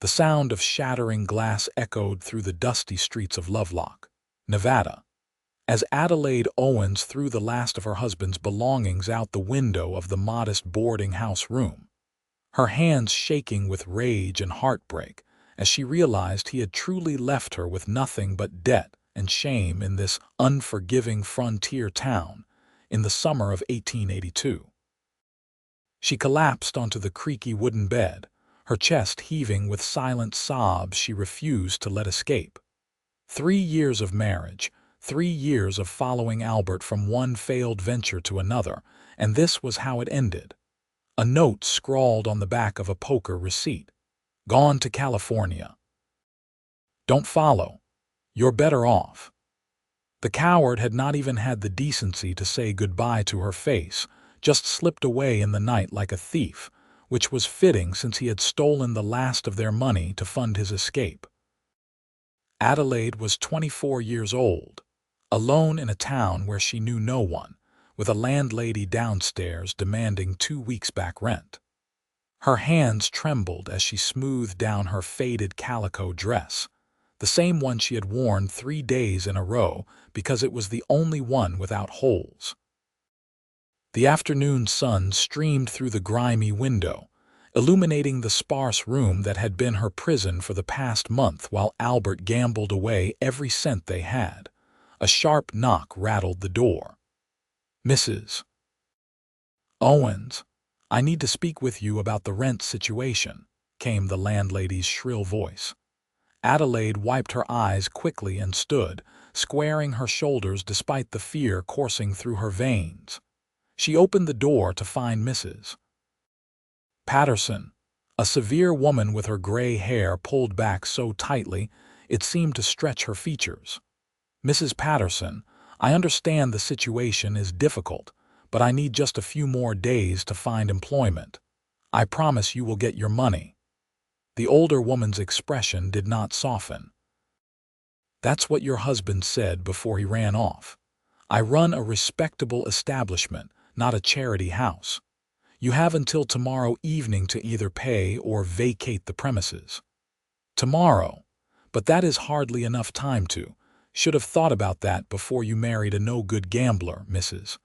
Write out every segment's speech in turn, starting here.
The sound of shattering glass echoed through the dusty streets of Lovelock, Nevada, as Adelaide Owens threw the last of her husband's belongings out the window of the modest boarding house room, her hands shaking with rage and heartbreak as she realized he had truly left her with nothing but debt and shame in this unforgiving frontier town in the summer of 1882. She collapsed onto the creaky wooden bed, her chest heaving with silent sobs she refused to let escape. 3 years of marriage, 3 years of following Albert from one failed venture to another, and this was how it ended. A note scrawled on the back of a poker receipt. Gone to California. Don't follow. You're better off. The coward had not even had the decency to say goodbye to her face, just slipped away in the night like a thief, which was fitting since he had stolen the last of their money to fund his escape. Adelaide was 24 years old, alone in a town where she knew no one, with a landlady downstairs demanding 2 weeks back rent. Her hands trembled as she smoothed down her faded calico dress, the same one she had worn 3 days in a row because it was the only one without holes. The afternoon sun streamed through the grimy window, illuminating the sparse room that had been her prison for the past month while Albert gambled away every cent they had. A sharp knock rattled the door. "Mrs. Owens, I need to speak with you about the rent situation," came the landlady's shrill voice. Adelaide wiped her eyes quickly and stood, squaring her shoulders despite the fear coursing through her veins. She opened the door to find Mrs. Patterson, a severe woman with her gray hair pulled back so tightly it seemed to stretch her features. "Mrs. Patterson, I understand the situation is difficult, but I need just a few more days to find employment. I promise you will get your money." The older woman's expression did not soften. "That's what your husband said before he ran off. I run a respectable establishment, not a charity house. You have until tomorrow evening to either pay or vacate the premises." "Tomorrow? But that is hardly enough time to. Should have thought about that before you married a no-good gambler, Mrs.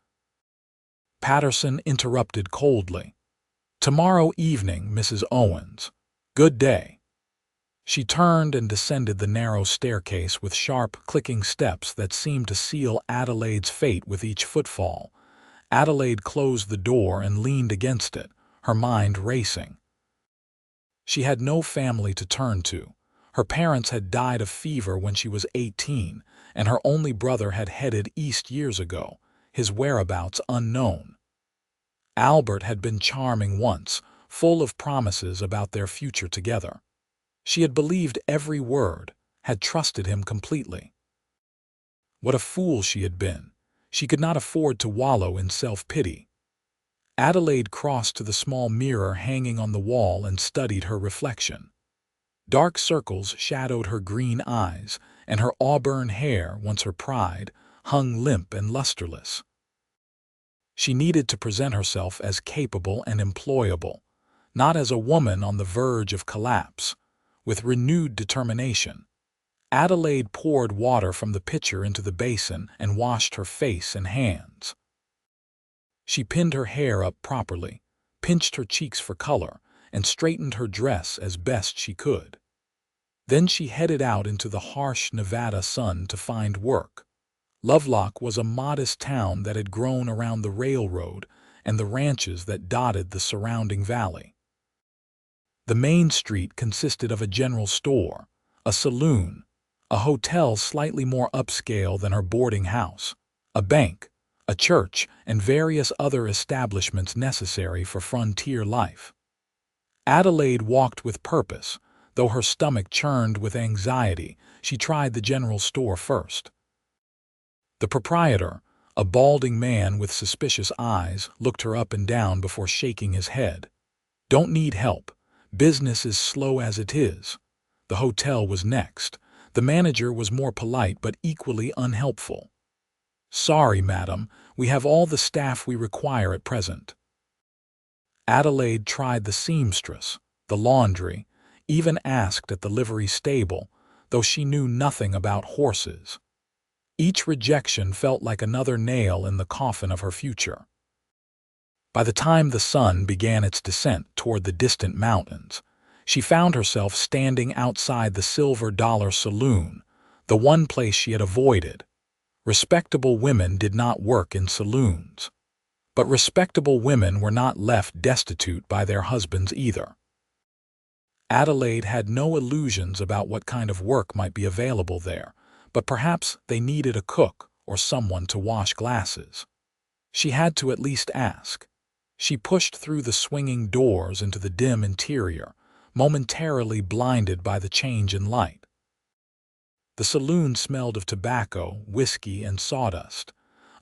Patterson interrupted coldly. "Tomorrow evening, Mrs. Owens. Good day." She turned and descended the narrow staircase with sharp, clicking steps that seemed to seal Adelaide's fate with each footfall. Adelaide closed the door and leaned against it, her mind racing. She had no family to turn to. Her parents had died of fever when she was 18, and her only brother had headed east years ago, his whereabouts unknown. Albert had been charming once, full of promises about their future together. She had believed every word, had trusted him completely. What a fool she had been. She could not afford to wallow in self-pity. Adelaide crossed to the small mirror hanging on the wall and studied her reflection. Dark circles shadowed her green eyes, and her auburn hair, once her pride, hung limp and lusterless. She needed to present herself as capable and employable, not as a woman on the verge of collapse. With renewed determination, Adelaide poured water from the pitcher into the basin and washed her face and hands. She pinned her hair up properly, pinched her cheeks for color, and straightened her dress as best she could. Then she headed out into the harsh Nevada sun to find work. Lovelock was a modest town that had grown around the railroad and the ranches that dotted the surrounding valley. The main street consisted of a general store, a saloon, a hotel slightly more upscale than her boarding house, a bank, a church, and various other establishments necessary for frontier life. Adelaide walked with purpose. Though her stomach churned with anxiety, she tried the general store first. The proprietor, a balding man with suspicious eyes, looked her up and down before shaking his head. "Don't need help. Business is slow as it is." The hotel was next. The manager was more polite but equally unhelpful. "Sorry, madam, we have all the staff we require at present." Adelaide tried the seamstress, the laundry, even asked at the livery stable, though she knew nothing about horses. Each rejection felt like another nail in the coffin of her future. By the time the sun began its descent toward the distant mountains, she found herself standing outside the Silver Dollar Saloon, the one place she had avoided. Respectable women did not work in saloons. But respectable women were not left destitute by their husbands either. Adelaide had no illusions about what kind of work might be available there, but perhaps they needed a cook or someone to wash glasses. She had to at least ask. She pushed through the swinging doors into the dim interior, momentarily blinded by the change in light. The saloon smelled of tobacco, whiskey, and sawdust.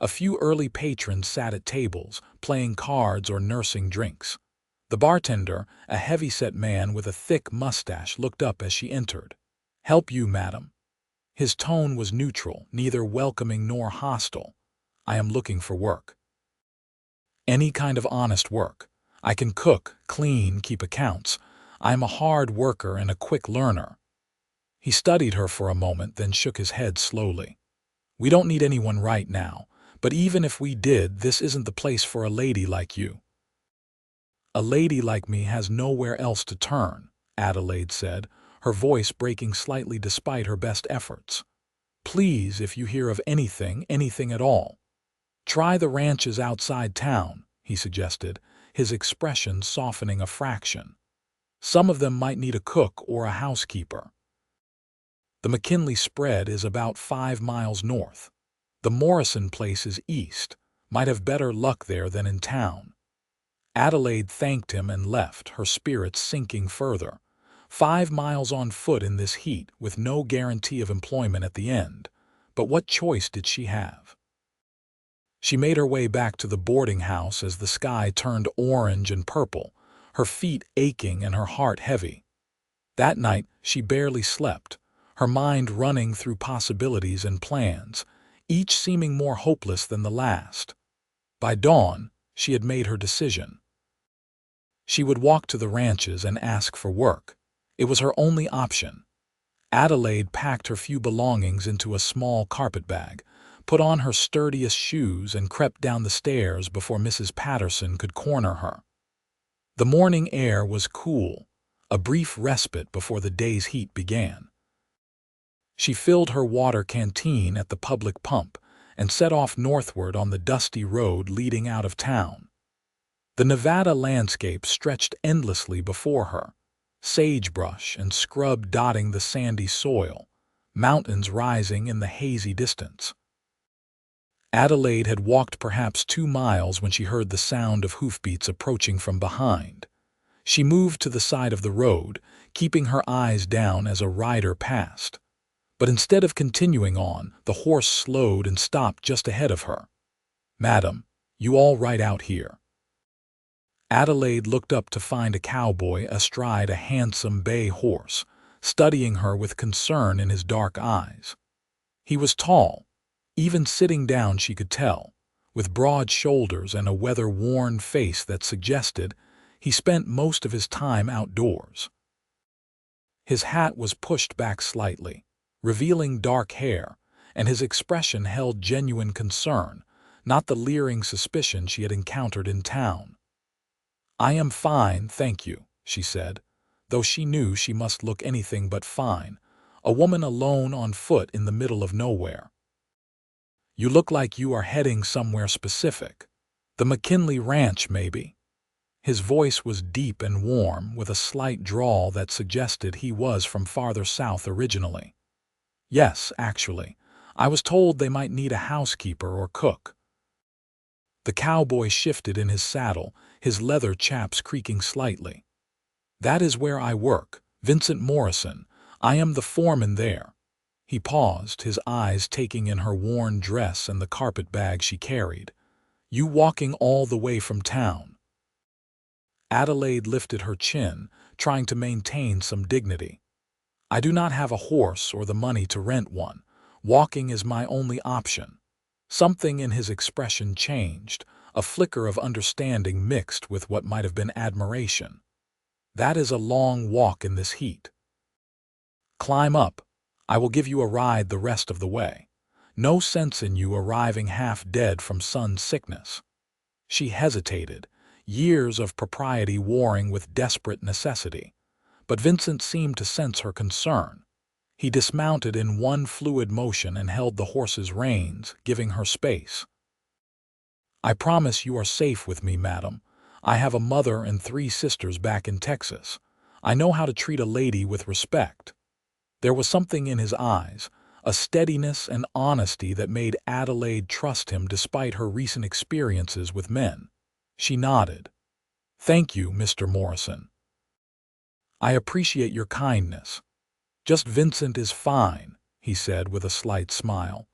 A few early patrons sat at tables, playing cards or nursing drinks. The bartender, a heavy-set man with a thick mustache, looked up as she entered. "Help you, madam." His tone was neutral, neither welcoming nor hostile. "I am looking for work." "Any kind of honest work. I can cook, clean, keep accounts. I am a hard worker and a quick learner." He studied her for a moment, then shook his head slowly. "We don't need anyone right now, but even if we did, this isn't the place for a lady like you." "A lady like me has nowhere else to turn," Adelaide said, her voice breaking slightly despite her best efforts. "Please, if you hear of anything at all, try the ranches outside town," he suggested, his expression softening a fraction. "Some of them might need a cook or a housekeeper. The McKinley spread is about 5 miles north. The Morrison place is east. Might have better luck there than in town." Adelaide thanked him and left, her spirits sinking further. 5 miles on foot in this heat, with no guarantee of employment at the end. But what choice did she have? She made her way back to the boarding house as the sky turned orange and purple, her feet aching and her heart heavy. That night she barely slept, her mind running through possibilities and plans, each seeming more hopeless than the last. By dawn, she had made her decision. She would walk to the ranches and ask for work. It was her only option. Adelaide packed her few belongings into a small carpetbag, put on her sturdiest shoes, and crept down the stairs before Mrs. Patterson could corner her. The morning air was cool, a brief respite before the day's heat began. She filled her water canteen at the public pump and set off northward on the dusty road leading out of town. The Nevada landscape stretched endlessly before her, sagebrush and scrub dotting the sandy soil, mountains rising in the hazy distance. Adelaide had walked perhaps 2 miles when she heard the sound of hoofbeats approaching from behind. She moved to the side of the road, keeping her eyes down as a rider passed. But instead of continuing on, the horse slowed and stopped just ahead of her. "Madam, you all right out here?" Adelaide looked up to find a cowboy astride a handsome bay horse, studying her with concern in his dark eyes. He was tall, even sitting down she could tell, with broad shoulders and a weather-worn face that suggested he spent most of his time outdoors. His hat was pushed back slightly, revealing dark hair, and his expression held genuine concern, not the leering suspicion she had encountered in town. "I am fine, thank you," she said, though she knew she must look anything but fine, a woman alone on foot in the middle of nowhere. "You look like you are heading somewhere specific. The McKinley Ranch, maybe?" His voice was deep and warm, with a slight drawl that suggested he was from farther south originally. "Yes, actually. I was told they might need a housekeeper or cook." The cowboy shifted in his saddle, his leather chaps creaking slightly. "That is where I work, Vincent Morrison. I am the foreman there." He paused, his eyes taking in her worn dress and the carpet-bag she carried. "You walking all the way from town?" Adelaide lifted her chin, trying to maintain some dignity. "I do not have a horse or the money to rent one. Walking is my only option." Something in his expression changed, a flicker of understanding mixed with what might have been admiration. That is a long walk in this heat. Climb up. I will give you a ride the rest of the way. No sense in you arriving half dead from sun sickness." She hesitated, years of propriety warring with desperate necessity. But Vincent seemed to sense her concern. He dismounted in one fluid motion and held the horse's reins, giving her space. "I promise you are safe with me, madam. I have a mother and 3 sisters back in Texas. I know how to treat a lady with respect." There was something in his eyes, a steadiness and honesty that made Adelaide trust him despite her recent experiences with men. She nodded. "Thank you, Mr. Morrison. I appreciate your kindness. Just Vincent is fine," he said with a slight smile.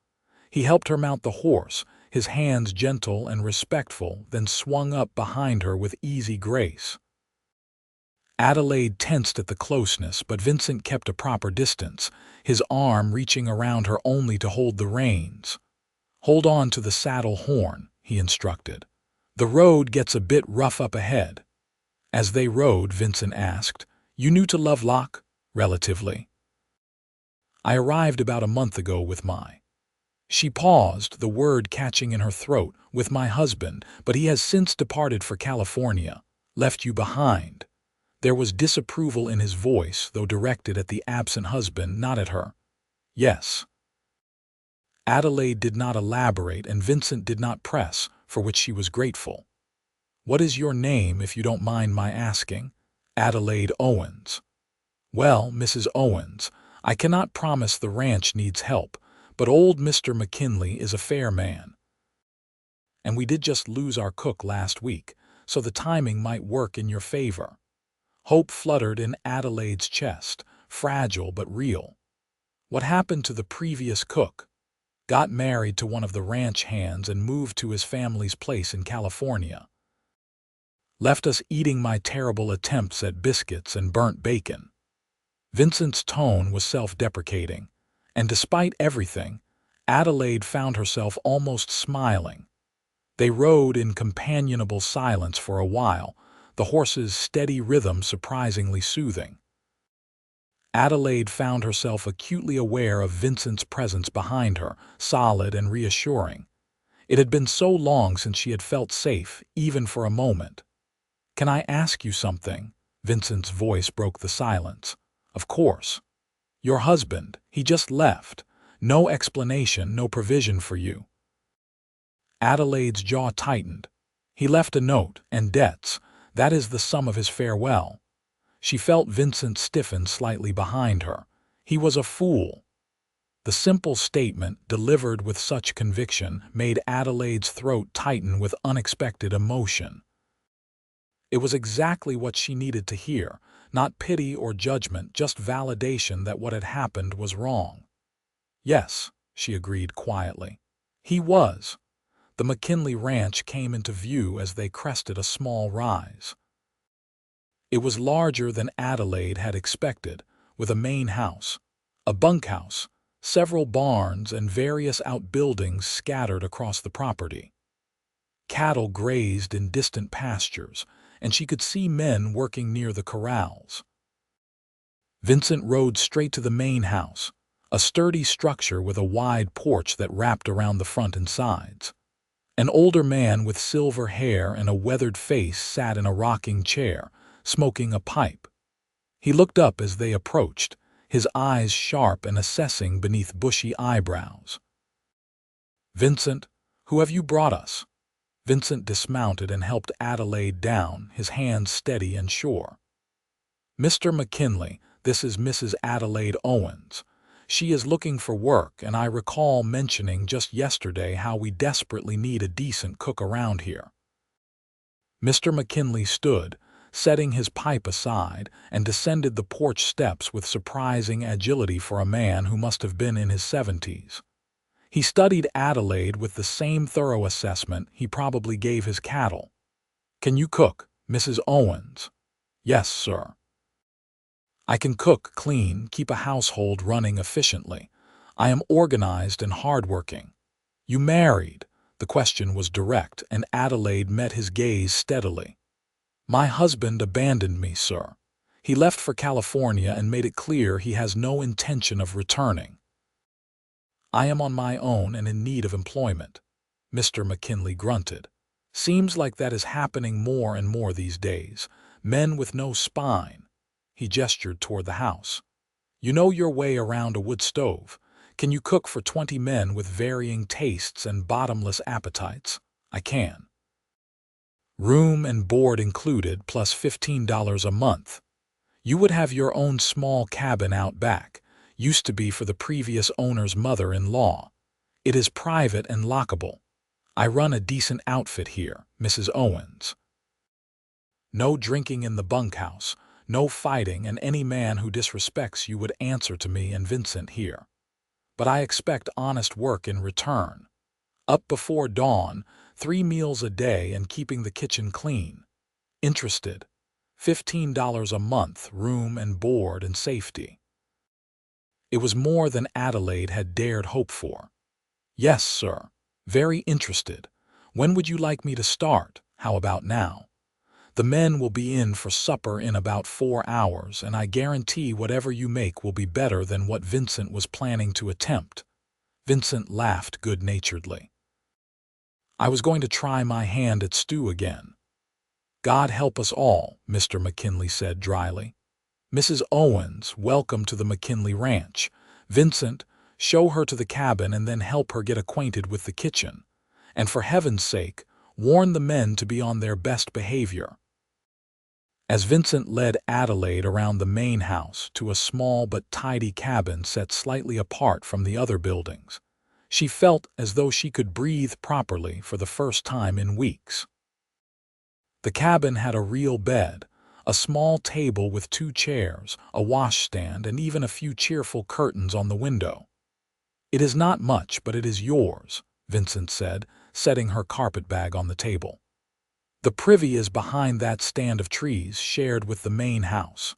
He helped her mount the horse, his hands gentle and respectful, then swung up behind her with easy grace. Adelaide tensed at the closeness, but Vincent kept a proper distance, his arm reaching around her only to hold the reins. "Hold on to the saddle horn," he instructed. "The road gets a bit rough up ahead." As they rode, Vincent asked, "You new to Lovelock?" "Relatively. I arrived about a month ago with my—" She paused, the word catching in her throat, "with my husband, but he has since departed for California. Left you behind." There was disapproval in his voice, though directed at the absent husband, not at her. "Yes." Adelaide did not elaborate, and Vincent did not press, for which she was grateful. "What is your name, if you don't mind my asking?" "Adelaide Owens." "Well, Mrs. Owens, I cannot promise the ranch needs help, but old Mr. McKinley is a fair man. And we did just lose our cook last week, so the timing might work in your favor." Hope fluttered in Adelaide's chest, fragile but real. "What happened to the previous cook?" "Got married to one of the ranch hands and moved to his family's place in California. Left us eating my terrible attempts at biscuits and burnt bacon." Vincent's tone was self-deprecating, and despite everything, Adelaide found herself almost smiling. They rode in companionable silence for a while, the horse's steady rhythm surprisingly soothing. Adelaide found herself acutely aware of Vincent's presence behind her, solid and reassuring. It had been so long since she had felt safe, even for a moment. "Can I ask you something?" Vincent's voice broke the silence. "Of course. Your husband, he just left. No explanation, no provision for you." Adelaide's jaw tightened. "He left a note, and debts. That is the sum of his farewell." She felt Vincent stiffen slightly behind her. He was a fool. The simple statement, delivered with such conviction, made Adelaide's throat tighten with unexpected emotion. It was exactly what she needed to hear, not pity or judgment, just validation that what had happened was wrong. "Yes," she agreed quietly. "He was." The McKinley ranch came into view as they crested a small rise. It was larger than Adelaide had expected, with a main house, a bunkhouse, several barns, and various outbuildings scattered across the property. Cattle grazed in distant pastures, and she could see men working near the corrals. Vincent rode straight to the main house, a sturdy structure with a wide porch that wrapped around the front and sides. An older man with silver hair and a weathered face sat in a rocking chair, smoking a pipe. He looked up as they approached, his eyes sharp and assessing beneath bushy eyebrows. "Vincent, who have you brought us?" Vincent dismounted and helped Adelaide down, his hands steady and sure. "Mr. McKinley, this is Mrs. Adelaide Owens. She is looking for work, and I recall mentioning just yesterday how we desperately need a decent cook around here." Mr. McKinley stood, setting his pipe aside, and descended the porch steps with surprising agility for a man who must have been in his 70s. He studied Adelaide with the same thorough assessment he probably gave his cattle. "Can you cook, Mrs. Owens?" "Yes, sir. I can cook, clean, keep a household running efficiently. I am organized and hardworking." "You married?" The question was direct, and Adelaide met his gaze steadily. "My husband abandoned me, sir. He left for California and made it clear he has no intention of returning. I am on my own and in need of employment, Mr. McKinley grunted. Seems like that is happening more and more these days. Men with no spine. He gestured toward the house. You know your way around a wood stove. Can you cook for 20 men with varying tastes and bottomless appetites? I can. Room and board included, plus $15 a month. You would have your own small cabin out back. Used to be for the previous owner's mother-in-law. It is private and lockable. I run a decent outfit here, Mrs. Owens. No drinking in the bunkhouse, no fighting, and any man who disrespects you would answer to me and Vincent here. But I expect honest work in return. Up before dawn, 3 meals a day and keeping the kitchen clean. Interested? $15 a month, room and board and safety. It was more than Adelaide had dared hope for. Yes, sir. Very interested. When would you like me to start? How about now? The men will be in for supper in about 4 hours, and I guarantee whatever you make will be better than what Vincent was planning to attempt. Vincent laughed good-naturedly. I was going to try my hand at stew again. God help us all, Mr. McKinley said dryly. Mrs. Owens, welcome to the McKinley Ranch. Vincent, show her to the cabin and then help her get acquainted with the kitchen. And for heaven's sake, warn the men to be on their best behavior. As Vincent led Adelaide around the main house to a small but tidy cabin set slightly apart from the other buildings, she felt as though she could breathe properly for the first time in weeks. The cabin had a real bed, a small table with 2 chairs, a washstand, and even a few cheerful curtains on the window. It is not much, but it is yours, Vincent said, setting her carpetbag on the table. The privy is behind that stand of trees shared with the main house.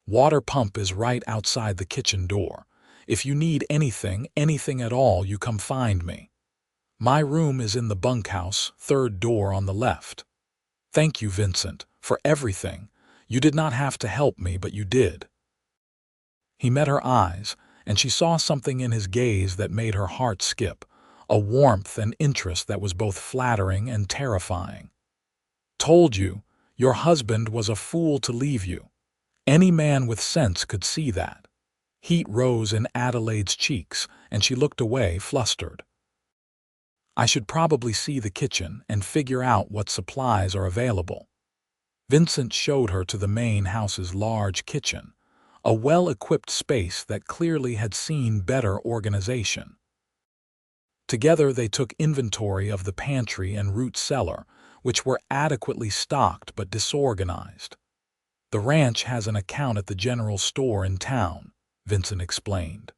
Water pump is right outside the kitchen door. If you need anything at all, you come find me. My room is in the bunkhouse, 3rd door on the left. Thank you, Vincent, for everything. You did not have to help me, but you did. He met her eyes, and she saw something in his gaze that made her heart skip, a warmth and interest that was both flattering and terrifying. Told you, your husband was a fool to leave you. Any man with sense could see that. Heat rose in Adelaide's cheeks, and she looked away, flustered. I should probably see the kitchen and figure out what supplies are available. Vincent showed her to the main house's large kitchen, a well-equipped space that clearly had seen better organization. Together they took inventory of the pantry and root cellar, which were adequately stocked but disorganized. The ranch has an account at the general store in town, Vincent explained.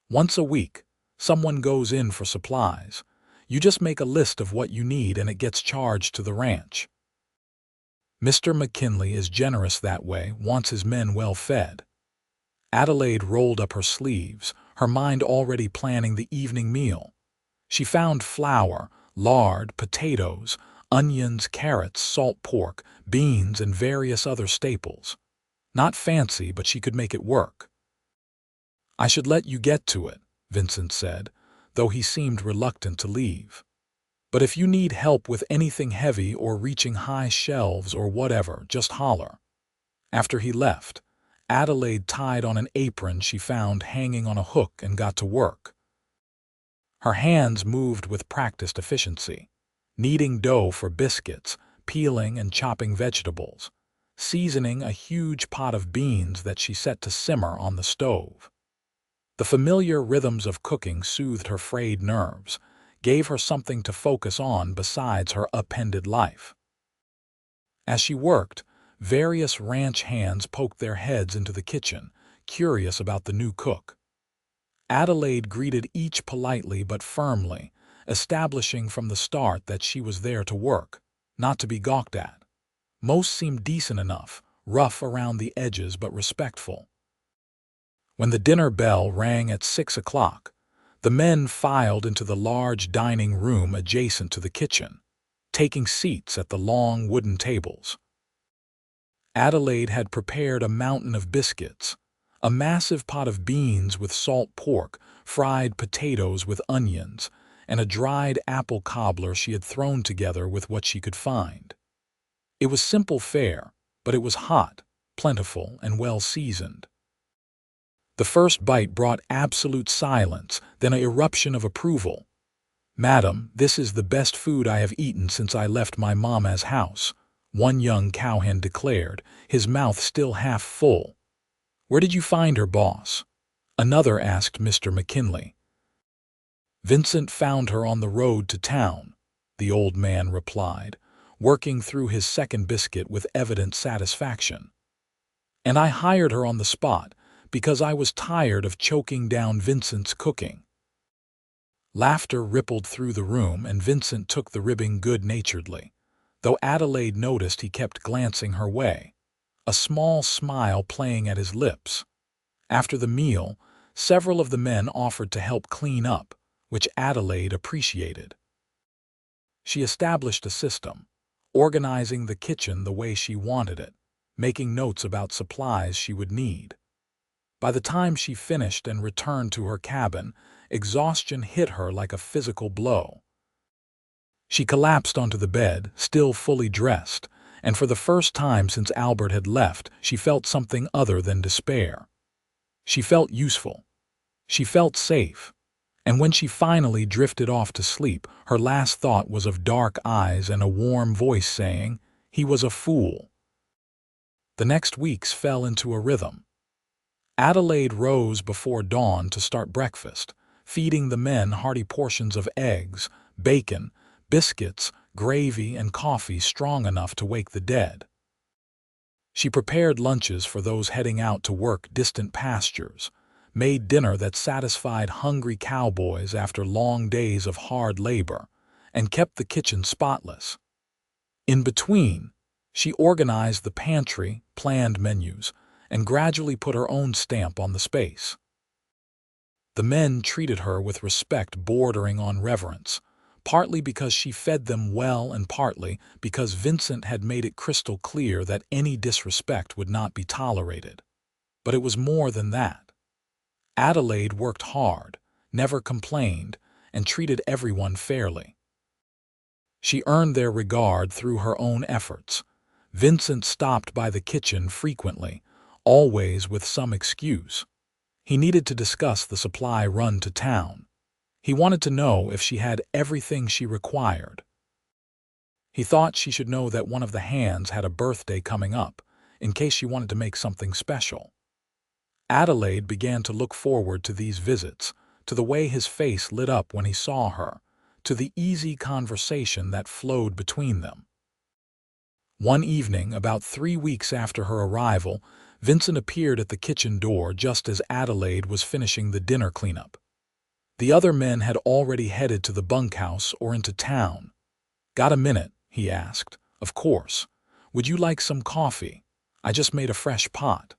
Once a week, someone goes in for supplies. You just make a list of what you need and it gets charged to the ranch. Mr. McKinley is generous that way, wants his men well fed. Adelaide rolled up her sleeves, her mind already planning the evening meal. She found flour, lard, potatoes, onions, carrots, salt pork, beans, and various other staples. Not fancy, but she could make it work. I should let you get to it, Vincent said, though he seemed reluctant to leave. But if you need help with anything heavy or reaching high shelves or whatever, just holler. After he left, Adelaide tied on an apron she found hanging on a hook and got to work. Her hands moved with practiced efficiency, kneading dough for biscuits, peeling and chopping vegetables, seasoning a huge pot of beans that she set to simmer on the stove. The familiar rhythms of cooking soothed her frayed nerves, gave her something to focus on besides her upended life. As she worked, various ranch hands poked their heads into the kitchen, curious about the new cook. Adelaide greeted each politely but firmly, establishing from the start that she was there to work, not to be gawked at. Most seemed decent enough, rough around the edges but respectful. When the dinner bell rang at 6 o'clock, the men filed into the large dining room adjacent to the kitchen, taking seats at the long wooden tables. Adelaide had prepared a mountain of biscuits, a massive pot of beans with salt pork, fried potatoes with onions, and a dried apple cobbler she had thrown together with what she could find. It was simple fare, but it was hot, plentiful, and well-seasoned. The first bite brought absolute silence, then an eruption of approval. "Madam, this is the best food I have eaten since I left my mamma's house," one young cowhand declared, his mouth still half full. "Where did you find her, boss?" another asked Mr. McKinley. "Vincent found her on the road to town," the old man replied, working through his second biscuit with evident satisfaction. "And I hired her on the spot because I was tired of choking down Vincent's cooking." Laughter rippled through the room, and Vincent took the ribbing good-naturedly, though Adelaide noticed he kept glancing her way, a small smile playing at his lips. After the meal, several of the men offered to help clean up, which Adelaide appreciated. She established a system, organizing the kitchen the way she wanted it, making notes about supplies she would need. By the time she finished and returned to her cabin, exhaustion hit her like a physical blow. She collapsed onto the bed, still fully dressed, and for the first time since Albert had left, she felt something other than despair. She felt useful. She felt safe. And when she finally drifted off to sleep, her last thought was of dark eyes and a warm voice saying, "He was a fool." The next weeks fell into a rhythm. Adelaide rose before dawn to start breakfast, feeding the men hearty portions of eggs, bacon, biscuits, gravy, and coffee strong enough to wake the dead. She prepared lunches for those heading out to work distant pastures, made dinner that satisfied hungry cowboys after long days of hard labor, and kept the kitchen spotless. In between, she organized the pantry, planned menus, and gradually put her own stamp on the space. The men treated her with respect bordering on reverence, partly because she fed them well and partly because Vincent had made it crystal clear that any disrespect would not be tolerated. But it was more than that. Adelaide worked hard, never complained, and treated everyone fairly. She earned their regard through her own efforts. Vincent stopped by the kitchen frequently, always with some excuse. He needed to discuss the supply run to town. He wanted to know if she had everything she required. He thought she should know that one of the hands had a birthday coming up, in case she wanted to make something special. Adelaide began to look forward to these visits, to the way his face lit up when he saw her, to the easy conversation that flowed between them. One evening, about 3 weeks after her arrival, Vincent appeared at the kitchen door just as Adelaide was finishing the dinner cleanup. The other men had already headed to the bunkhouse or into town. "Got a minute?" he asked. "Of course. Would you like some coffee? I just made a fresh pot."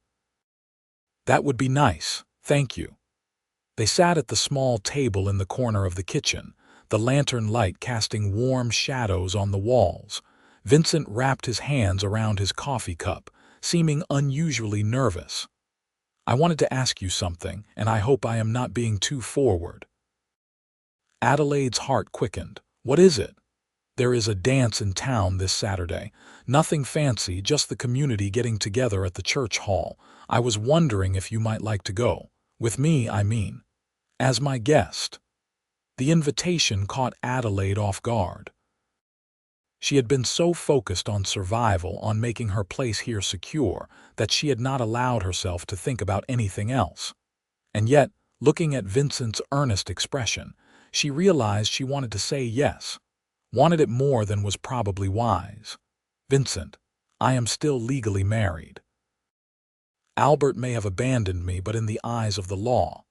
"That would be nice, thank you." They sat at the small table in the corner of the kitchen, the lantern light casting warm shadows on the walls. Vincent wrapped his hands around his coffee cup, seeming unusually nervous. "I wanted to ask you something, and I hope I am not being too forward." Adelaide's heart quickened. "What is it?" "There is a dance in town this Saturday. Nothing fancy, just the community getting together at the church hall. I was wondering if you might like to go. With me, I mean. As my guest." The invitation caught Adelaide off guard. She had been so focused on survival, on making her place here secure, that she had not allowed herself to think about anything else. And yet, looking at Vincent's earnest expression, she realized she wanted to say yes, wanted it more than was probably wise. "Vincent, I am still legally married. Albert may have abandoned me, but in the eyes of the law—"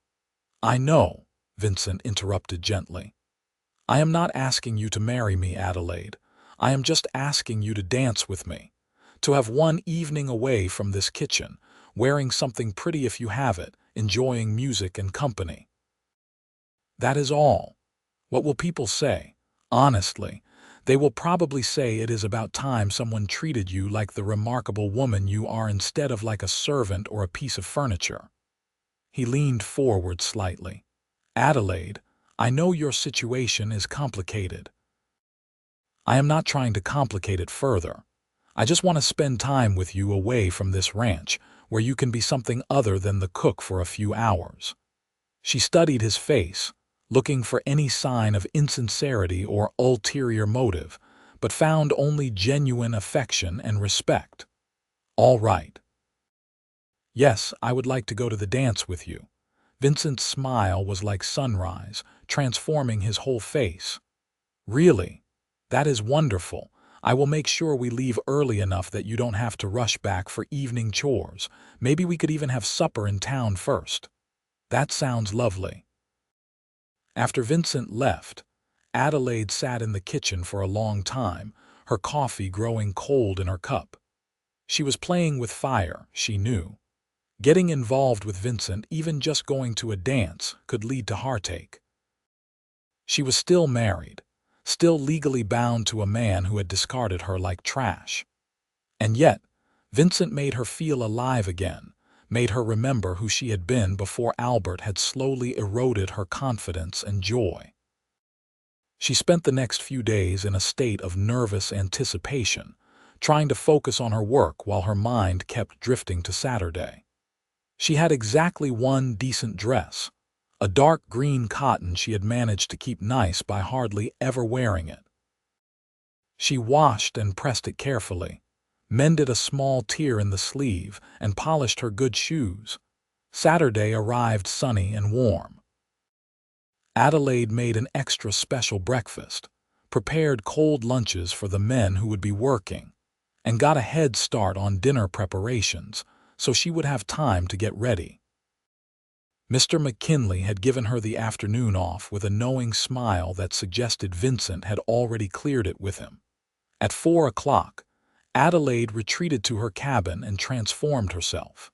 "I know," Vincent interrupted gently. "I am not asking you to marry me, Adelaide. I am just asking you to dance with me, to have one evening away from this kitchen, wearing something pretty if you have it, enjoying music and company. That is all. What will people say? Honestly, They will probably say it is about time someone treated you like the remarkable woman you are instead of like a servant or a piece of furniture." He leaned forward slightly. "Adelaide, I know your situation is complicated. I am not trying to complicate it further. I just want to spend time with you away from this ranch, where you can be something other than the cook for a few hours." She studied his face, looking for any sign of insincerity or ulterior motive, but found only genuine affection and respect. "All right. Yes, I would like to go to the dance with you." Vincent's smile was like sunrise, transforming his whole face. "Really? That is wonderful. I will make sure we leave early enough that you don't have to rush back for evening chores. Maybe we could even have supper in town first." "That sounds lovely." After Vincent left, Adelaide sat in the kitchen for a long time, her coffee growing cold in her cup. She was playing with fire, she knew. Getting involved with Vincent, even just going to a dance, could lead to heartache. She was still married, still legally bound to a man who had discarded her like trash. And yet, Vincent made her feel alive again, made her remember who she had been before Albert had slowly eroded her confidence and joy. She spent the next few days in a state of nervous anticipation, trying to focus on her work while her mind kept drifting to Saturday. She had exactly one decent dress, a dark green cotton she had managed to keep nice by hardly ever wearing it. She washed and pressed it carefully, mended a small tear in the sleeve, and polished her good shoes. Saturday arrived sunny and warm. Adelaide made an extra special breakfast, prepared cold lunches for the men who would be working, and got a head start on dinner preparations so she would have time to get ready. Mr. McKinley had given her the afternoon off with a knowing smile that suggested Vincent had already cleared it with him. At 4 o'clock, Adelaide retreated to her cabin and transformed herself.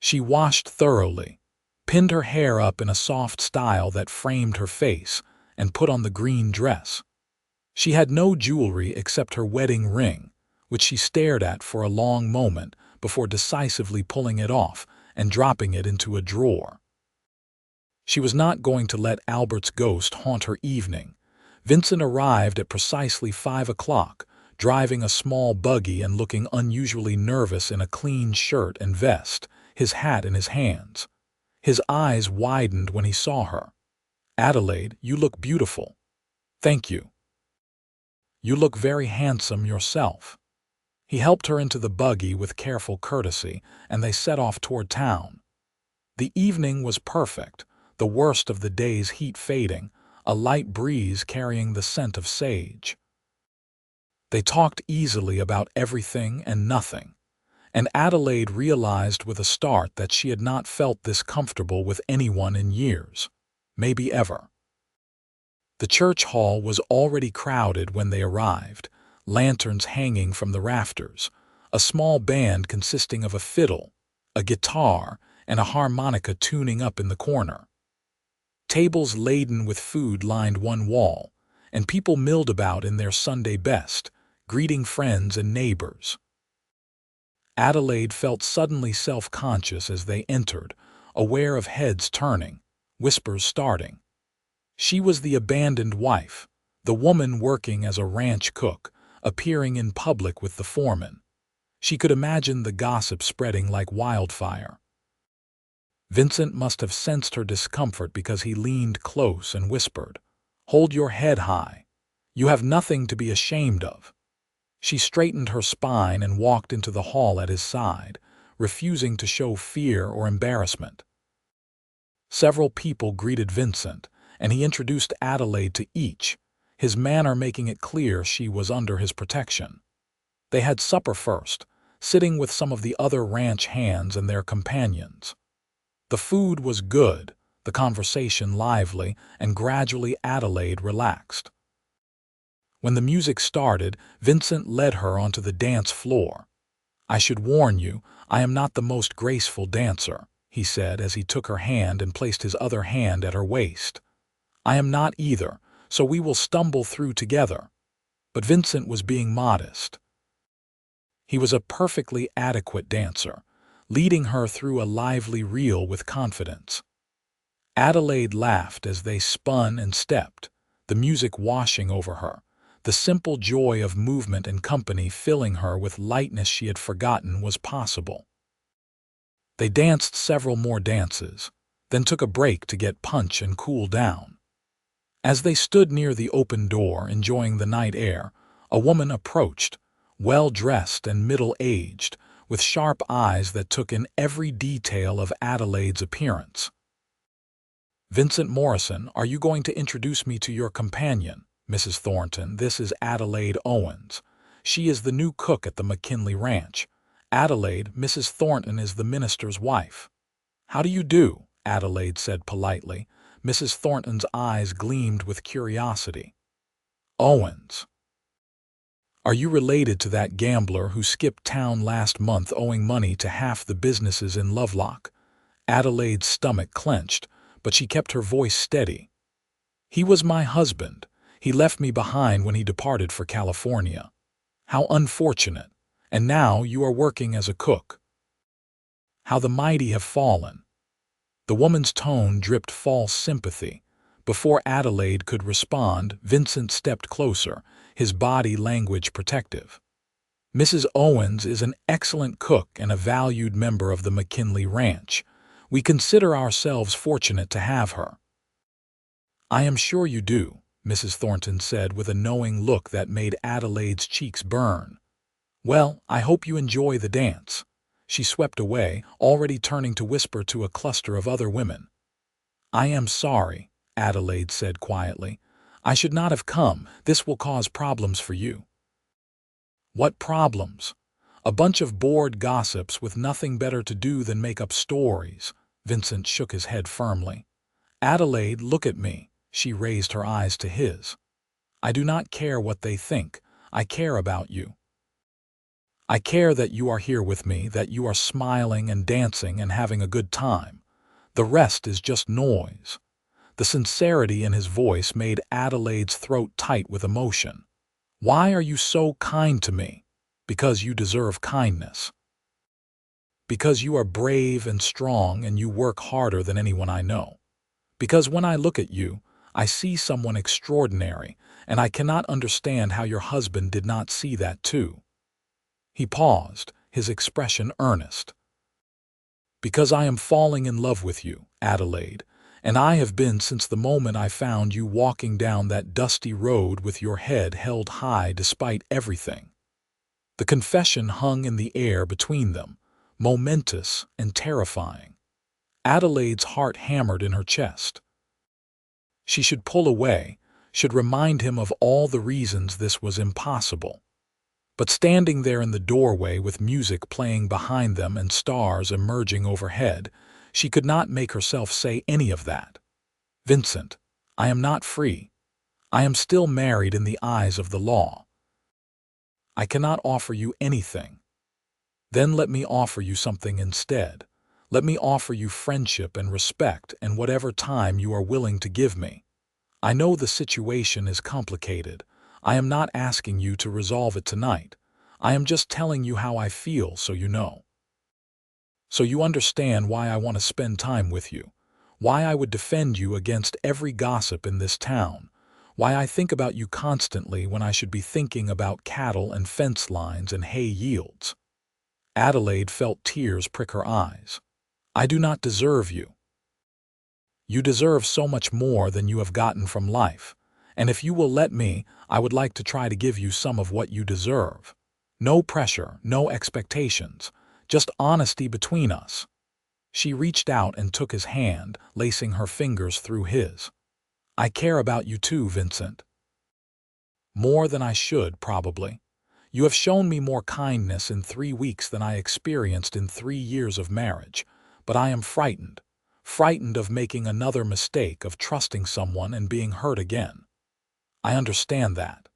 She washed thoroughly, pinned her hair up in a soft style that framed her face, and put on the green dress. She had no jewelry except her wedding ring, which she stared at for a long moment before decisively pulling it off and dropping it into a drawer. She was not going to let Albert's ghost haunt her evening. Vincent arrived at precisely 5 o'clock, driving a small buggy and looking unusually nervous in a clean shirt and vest, his hat in his hands. His eyes widened when he saw her. "Adelaide, you look beautiful." "Thank you." "You look very handsome yourself." He helped her into the buggy with careful courtesy, and they set off toward town. The evening was perfect, the worst of the day's heat fading, a light breeze carrying the scent of sage. They talked easily about everything and nothing, and Adelaide realized with a start that she had not felt this comfortable with anyone in years, maybe ever. The church hall was already crowded when they arrived, lanterns hanging from the rafters, a small band consisting of a fiddle, a guitar, and a harmonica tuning up in the corner. Tables laden with food lined one wall, and people milled about in their Sunday best, greeting friends and neighbors. Adelaide felt suddenly self-conscious as they entered, aware of heads turning, whispers starting. She was the abandoned wife, the woman working as a ranch cook, appearing in public with the foreman. She could imagine the gossip spreading like wildfire. Vincent must have sensed her discomfort because he leaned close and whispered, "Hold your head high. You have nothing to be ashamed of." She straightened her spine and walked into the hall at his side, refusing to show fear or embarrassment. Several people greeted Vincent, and he introduced Adelaide to each, his manner making it clear she was under his protection. They had supper first, sitting with some of the other ranch hands and their companions. The food was good, the conversation lively, and gradually Adelaide relaxed. When the music started, Vincent led her onto the dance floor. "I should warn you, I am not the most graceful dancer," he said as he took her hand and placed his other hand at her waist. "I am not either, so we will stumble through together. But Vincent was being modest. He was a perfectly adequate dancer, leading her through a lively reel with confidence. Adelaide laughed as they spun and stepped, the music washing over her, the simple joy of movement and company filling her with lightness she had forgotten was possible. They danced several more dances, then took a break to get punch and cool down. As they stood near the open door enjoying the night air, a woman approached, well-dressed and middle-aged, with sharp eyes that took in every detail of Adelaide's appearance. "Vincent Morrison, are you going to introduce me to your companion, Mrs. Thornton? This is Adelaide Owens. She is the new cook at the McKinley Ranch. Adelaide, Mrs. Thornton is the minister's wife." "How do you do?" Adelaide said politely. Mrs. Thornton's eyes gleamed with curiosity. "Owens. Are you related to that gambler who skipped town last month owing money to half the businesses in Lovelock?" Adelaide's stomach clenched, but she kept her voice steady. "He was my husband. He left me behind when he departed for California. How unfortunate. And now you are working as a cook. How the mighty have fallen." The woman's tone dripped false sympathy. Before Adelaide could respond, Vincent stepped closer, his body language protective. "Mrs. Owens is an excellent cook and a valued member of the McKinley Ranch. We consider ourselves fortunate to have her." "I am sure you do," Mrs. Thornton said with a knowing look that made Adelaide's cheeks burn. "Well, I hope you enjoy the dance." She swept away, already turning to whisper to a cluster of other women. "I am sorry," Adelaide said quietly. "I should not have come. This will cause problems for you." "What problems?" "A bunch of bored gossips with nothing better to do than make up stories." Vincent shook his head firmly. "Adelaide, look at me." She raised her eyes to his. "I do not care what they think. I care about you. I care that you are here with me, that you are smiling and dancing and having a good time. The rest is just noise." The sincerity in his voice made Adelaide's throat tight with emotion. "Why are you so kind to me?" "Because you deserve kindness. Because you are brave and strong and you work harder than anyone I know. Because when I look at you, I see someone extraordinary, and I cannot understand how your husband did not see that too." He paused, his expression earnest. "Because I am falling in love with you, Adelaide, and I have been since the moment I found you walking down that dusty road with your head held high despite everything." The confession hung in the air between them, momentous and terrifying. Adelaide's heart hammered in her chest. She should pull away, should remind him of all the reasons this was impossible. But standing there in the doorway with music playing behind them and stars emerging overhead, she could not make herself say any of that. "Vincent, I am not free. I am still married in the eyes of the law. I cannot offer you anything." "Then let me offer you something instead. Let me offer you friendship and respect and whatever time you are willing to give me. I know the situation is complicated. I am not asking you to resolve it tonight. I am just telling you how I feel so you know. So you understand why I want to spend time with you, why I would defend you against every gossip in this town, why I think about you constantly when I should be thinking about cattle and fence lines and hay yields." Adelaide felt tears prick her eyes. "I do not deserve you. You deserve so much more than you have gotten from life. And if you will let me, I would like to try to give you some of what you deserve. No pressure, no expectations, just honesty between us." She reached out and took his hand, lacing her fingers through his. "I care about you too, Vincent. More than I should, probably. You have shown me more kindness in 3 weeks than I experienced in 3 years of marriage, but I am frightened. Frightened of making another mistake, of trusting someone and being hurt again. I understand that.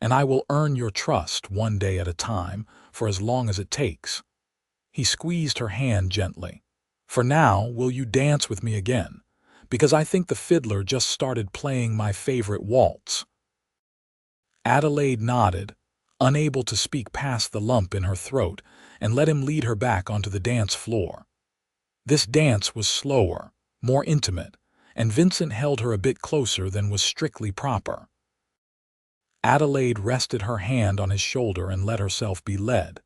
And I will earn your trust one day at a time, for as long as it takes." He squeezed her hand gently. "For now, will you dance with me again? Because I think the fiddler just started playing my favorite waltz." Adelaide nodded, unable to speak past the lump in her throat, and let him lead her back onto the dance floor. This dance was slower, more intimate, and Vincent held her a bit closer than was strictly proper. Adelaide rested her hand on his shoulder and let herself be led,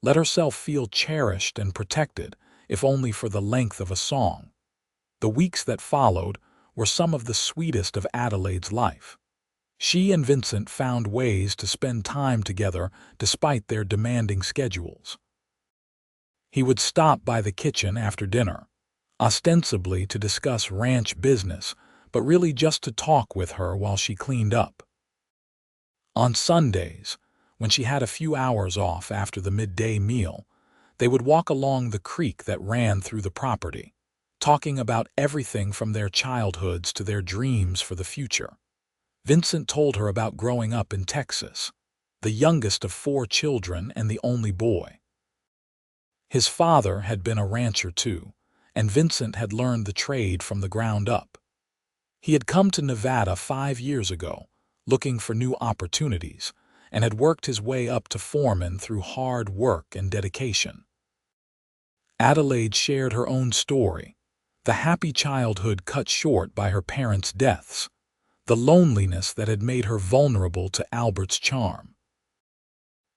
let herself feel cherished and protected, if only for the length of a song. The weeks that followed were some of the sweetest of Adelaide's life. She and Vincent found ways to spend time together despite their demanding schedules. He would stop by the kitchen after dinner, ostensibly to discuss ranch business, but really just to talk with her while she cleaned up. On Sundays, when she had a few hours off after the midday meal, they would walk along the creek that ran through the property, talking about everything from their childhoods to their dreams for the future. Vincent told her about growing up in Texas, the youngest of 4 children and the only boy. His father had been a rancher too, and Vincent had learned the trade from the ground up. He had come to Nevada 5 years ago, looking for new opportunities, and had worked his way up to foreman through hard work and dedication. Adelaide shared her own story, the happy childhood cut short by her parents' deaths, the loneliness that had made her vulnerable to Albert's charm.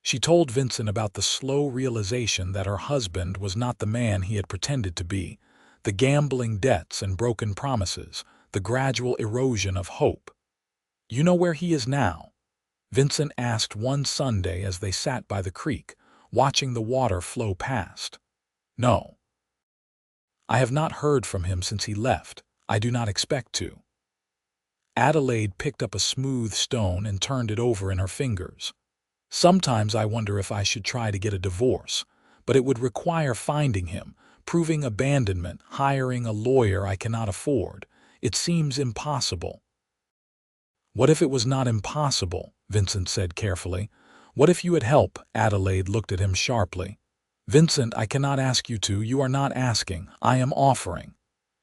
She told Vincent about the slow realization that her husband was not the man he had pretended to be, the gambling debts and broken promises, the gradual erosion of hope. "You know where he is now?" Vincent asked one Sunday as they sat by the creek, watching the water flow past. "No. I have not heard from him since he left. I do not expect to." Adelaide picked up a smooth stone and turned it over in her fingers. "Sometimes I wonder if I should try to get a divorce, but it would require finding him, proving abandonment, hiring a lawyer I cannot afford. It seems impossible." "What if it was not impossible?" Vincent said carefully. "What if you had help?" Adelaide looked at him sharply. "Vincent, I cannot ask you to. You are not asking. I am offering."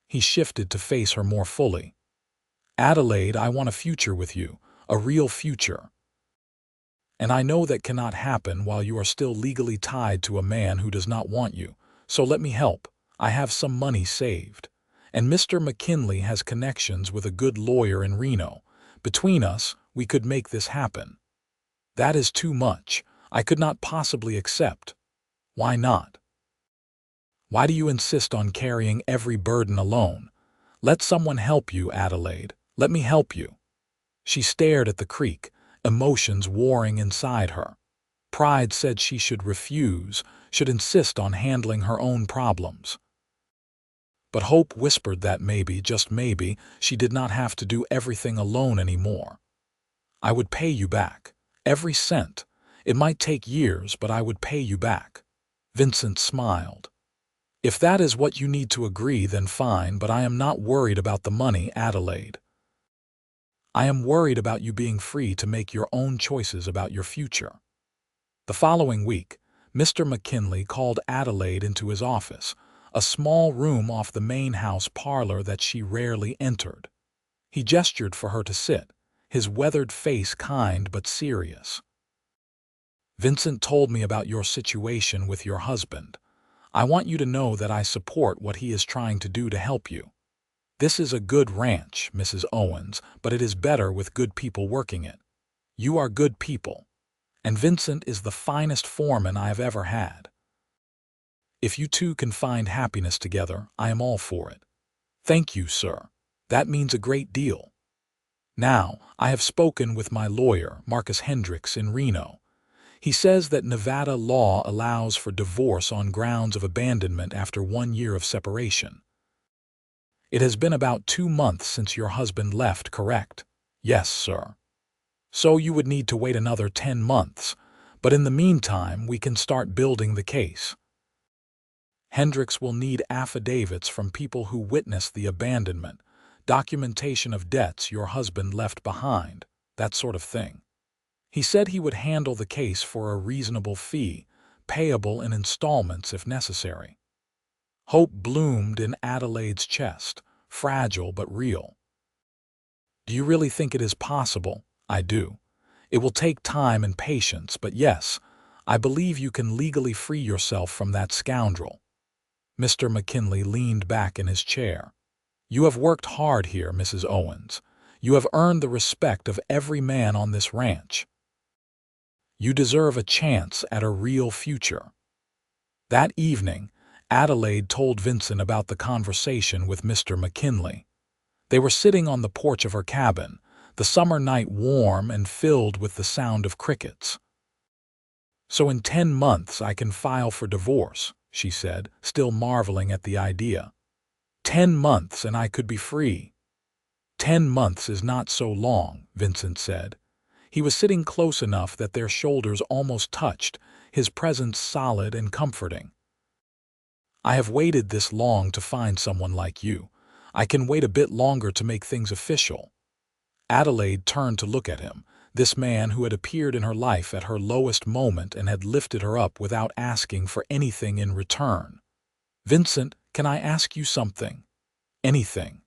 He shifted to face her more fully. "Adelaide, I want a future with you, a real future. And I know that cannot happen while you are still legally tied to a man who does not want you. So let me help. I have some money saved. And Mr. McKinley has connections with a good lawyer in Reno. Between us, we could make this happen." "That is too much. I could not possibly accept." "Why not? Why do you insist on carrying every burden alone? Let someone help you, Adelaide. Let me help you." She stared at the creek, emotions warring inside her. Pride said she should refuse, should insist on handling her own problems. But hope whispered that maybe, just maybe, she did not have to do everything alone anymore. "I would pay you back. Every cent. It might take years, but I would pay you back." Vincent smiled. "If that is what you need to agree, then fine, but I am not worried about the money, Adelaide. I am worried about you being free to make your own choices about your future." The following week, Mr. McKinley called Adelaide into his office, a small room off the main house parlor that she rarely entered. He gestured for her to sit, his weathered face kind but serious. "Vincent told me about your situation with your husband. I want you to know that I support what he is trying to do to help you. This is a good ranch, Mrs. Owens, but it is better with good people working it. You are good people, and Vincent is the finest foreman I have ever had. If you two can find happiness together, I am all for it." "Thank you, sir. That means a great deal. Now, I have spoken with my lawyer, Marcus Hendricks, in Reno. He says that Nevada law allows for divorce on grounds of abandonment after 1 year of separation. It has been about 2 months since your husband left, correct?" "Yes, sir." "So you would need to wait another 10 months, but in the meantime we can start building the case. Hendricks will need affidavits from people who witnessed the abandonment, documentation of debts your husband left behind, that sort of thing. He said he would handle the case for a reasonable fee, payable in installments if necessary." Hope bloomed in Adelaide's chest, fragile but real. "Do you really think it is possible?" "I do. It will take time and patience, but yes, I believe you can legally free yourself from that scoundrel." Mr. McKinley leaned back in his chair. "You have worked hard here, Mrs. Owens. You have earned the respect of every man on this ranch. You deserve a chance at a real future." That evening, Adelaide told Vincent about the conversation with Mr. McKinley. They were sitting on the porch of her cabin, the summer night warm and filled with the sound of crickets. "So in 10 months I can file for divorce," she said, still marveling at the idea. 10 months and I could be free." 10 months is not so long," Vincent said. He was sitting close enough that their shoulders almost touched, his presence solid and comforting. "I have waited this long to find someone like you. I can wait a bit longer to make things official." Adelaide turned to look at him, this man who had appeared in her life at her lowest moment and had lifted her up without asking for anything in return. "Vincent, can I ask you something? Anything?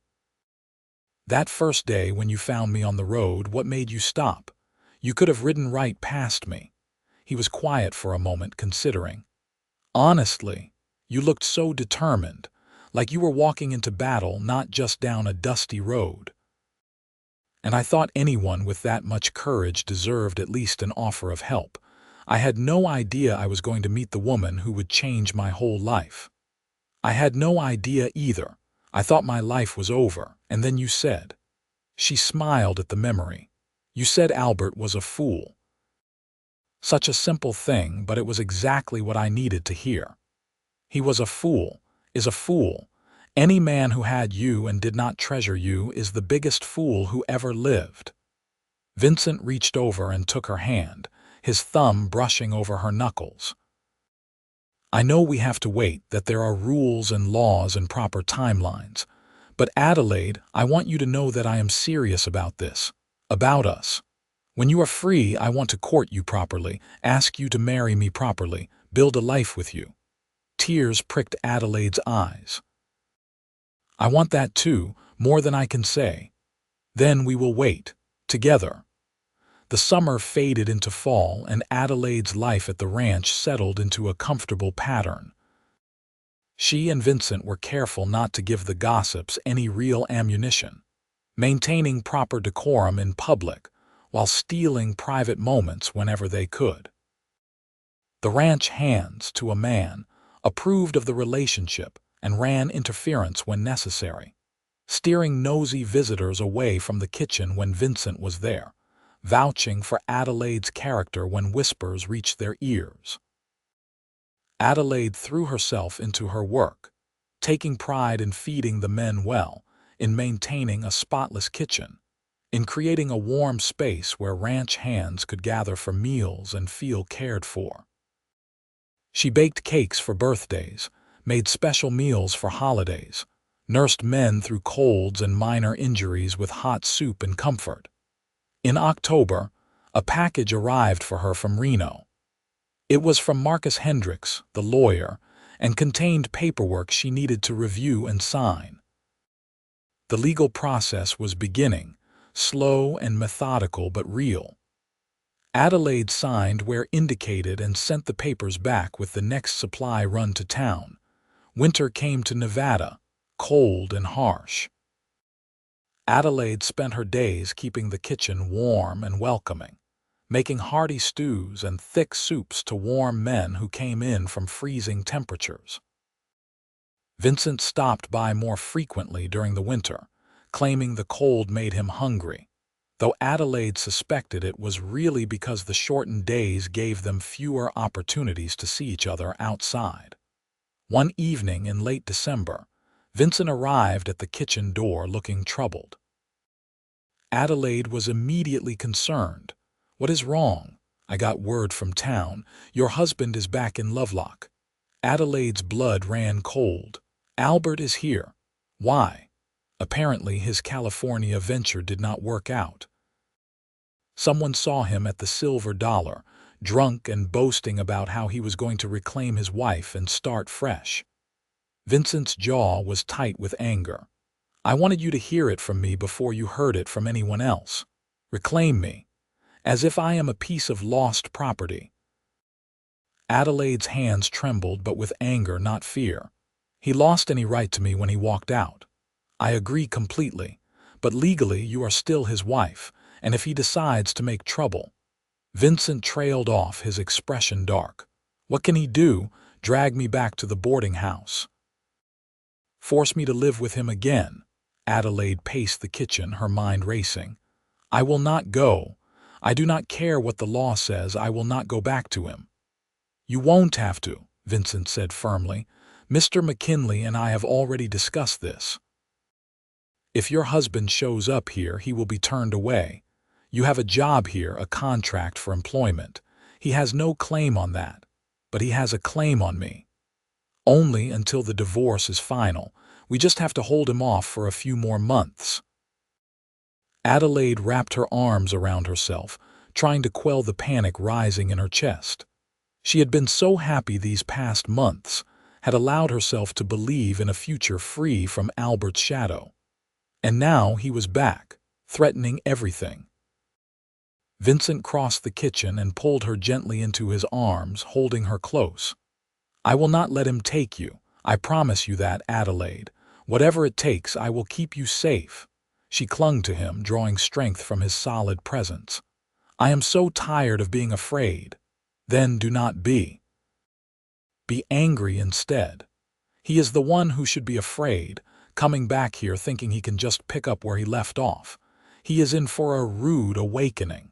That first day when you found me on the road, what made you stop? You could have ridden right past me." He was quiet for a moment, considering. "Honestly, you looked so determined, like you were walking into battle, not just down a dusty road. And I thought anyone with that much courage deserved at least an offer of help. I had no idea I was going to meet the woman who would change my whole life. I had no idea either. I thought my life was over, and then you said—" She smiled at the memory. "You said Albert was a fool." Such a simple thing, but it was exactly what I needed to hear. He was a fool, is a fool. Any man who had you and did not treasure you is the biggest fool who ever lived." Vincent reached over and took her hand, his thumb brushing over her knuckles. "I know we have to wait, that there are rules and laws and proper timelines. But Adelaide, I want you to know that I am serious about this, about us. When you are free, I want to court you properly, ask you to marry me properly, build a life with you." Tears pricked Adelaide's eyes. "I want that too, more than I can say. Then we will wait, together." The summer faded into fall, and Adelaide's life at the ranch settled into a comfortable pattern. She and Vincent were careful not to give the gossips any real ammunition, maintaining proper decorum in public while stealing private moments whenever they could. The ranch hands, to a man, approved of the relationship and ran interference when necessary, steering nosy visitors away from the kitchen when Vincent was there, vouching for Adelaide's character when whispers reached their ears. Adelaide threw herself into her work, taking pride in feeding the men well, in maintaining a spotless kitchen, in creating a warm space where ranch hands could gather for meals and feel cared for. She baked cakes for birthdays, made special meals for holidays, nursed men through colds and minor injuries with hot soup and comfort. In October, a package arrived for her from Reno. It was from Marcus Hendricks, the lawyer, and contained paperwork she needed to review and sign. The legal process was beginning, slow and methodical but real. Adelaide signed where indicated and sent the papers back with the next supply run to town. Winter came to Nevada, cold and harsh. Adelaide spent her days keeping the kitchen warm and welcoming, making hearty stews and thick soups to warm men who came in from freezing temperatures. Vincent stopped by more frequently during the winter, claiming the cold made him hungry, though Adelaide suspected it was really because the shortened days gave them fewer opportunities to see each other outside. One evening in late December, Vincent arrived at the kitchen door looking troubled. Adelaide was immediately concerned. "What is wrong? I got word from town. Your husband is back in Lovelock." Adelaide's blood ran cold. "Albert is here." "Why?" Apparently his California venture did not work out. Someone saw him at the Silver Dollar, drunk and boasting about how he was going to reclaim his wife and start fresh. Vincent's jaw was tight with anger. "I wanted you to hear it from me before you heard it from anyone else. Reclaim me. as if I am a piece of lost property." Adelaide's hands trembled, but with anger, not fear. "He lost any right to me when he walked out. I agree completely, but legally you are still his wife, and if he decides to make trouble—" Vincent trailed off, his expression dark. "What can he do? Drag me back to the boarding house? Force me to live with him again?" Adelaide paced the kitchen, her mind racing. "I will not go. I do not care what the law says. I will not go back to him." "You won't have to," Vincent said firmly. "Mr. McKinley and I have already discussed this. If your husband shows up here, he will be turned away. You have a job here, a contract for employment. He has no claim on that, but he has a claim on me. Only until the divorce is final. We just have to hold him off for a few more months." Adelaide wrapped her arms around herself, trying to quell the panic rising in her chest. She had been so happy these past months, had allowed herself to believe in a future free from Albert's shadow. And now he was back, threatening everything. Vincent crossed the kitchen and pulled her gently into his arms, holding her close. "I will not let him take you. I promise you that, Adelaide. Whatever it takes, I will keep you safe." She clung to him, drawing strength from his solid presence. "I am so tired of being afraid." "Then do not be. Be angry instead. He is the one who should be afraid, coming back here thinking he can just pick up where he left off. He is in for a rude awakening."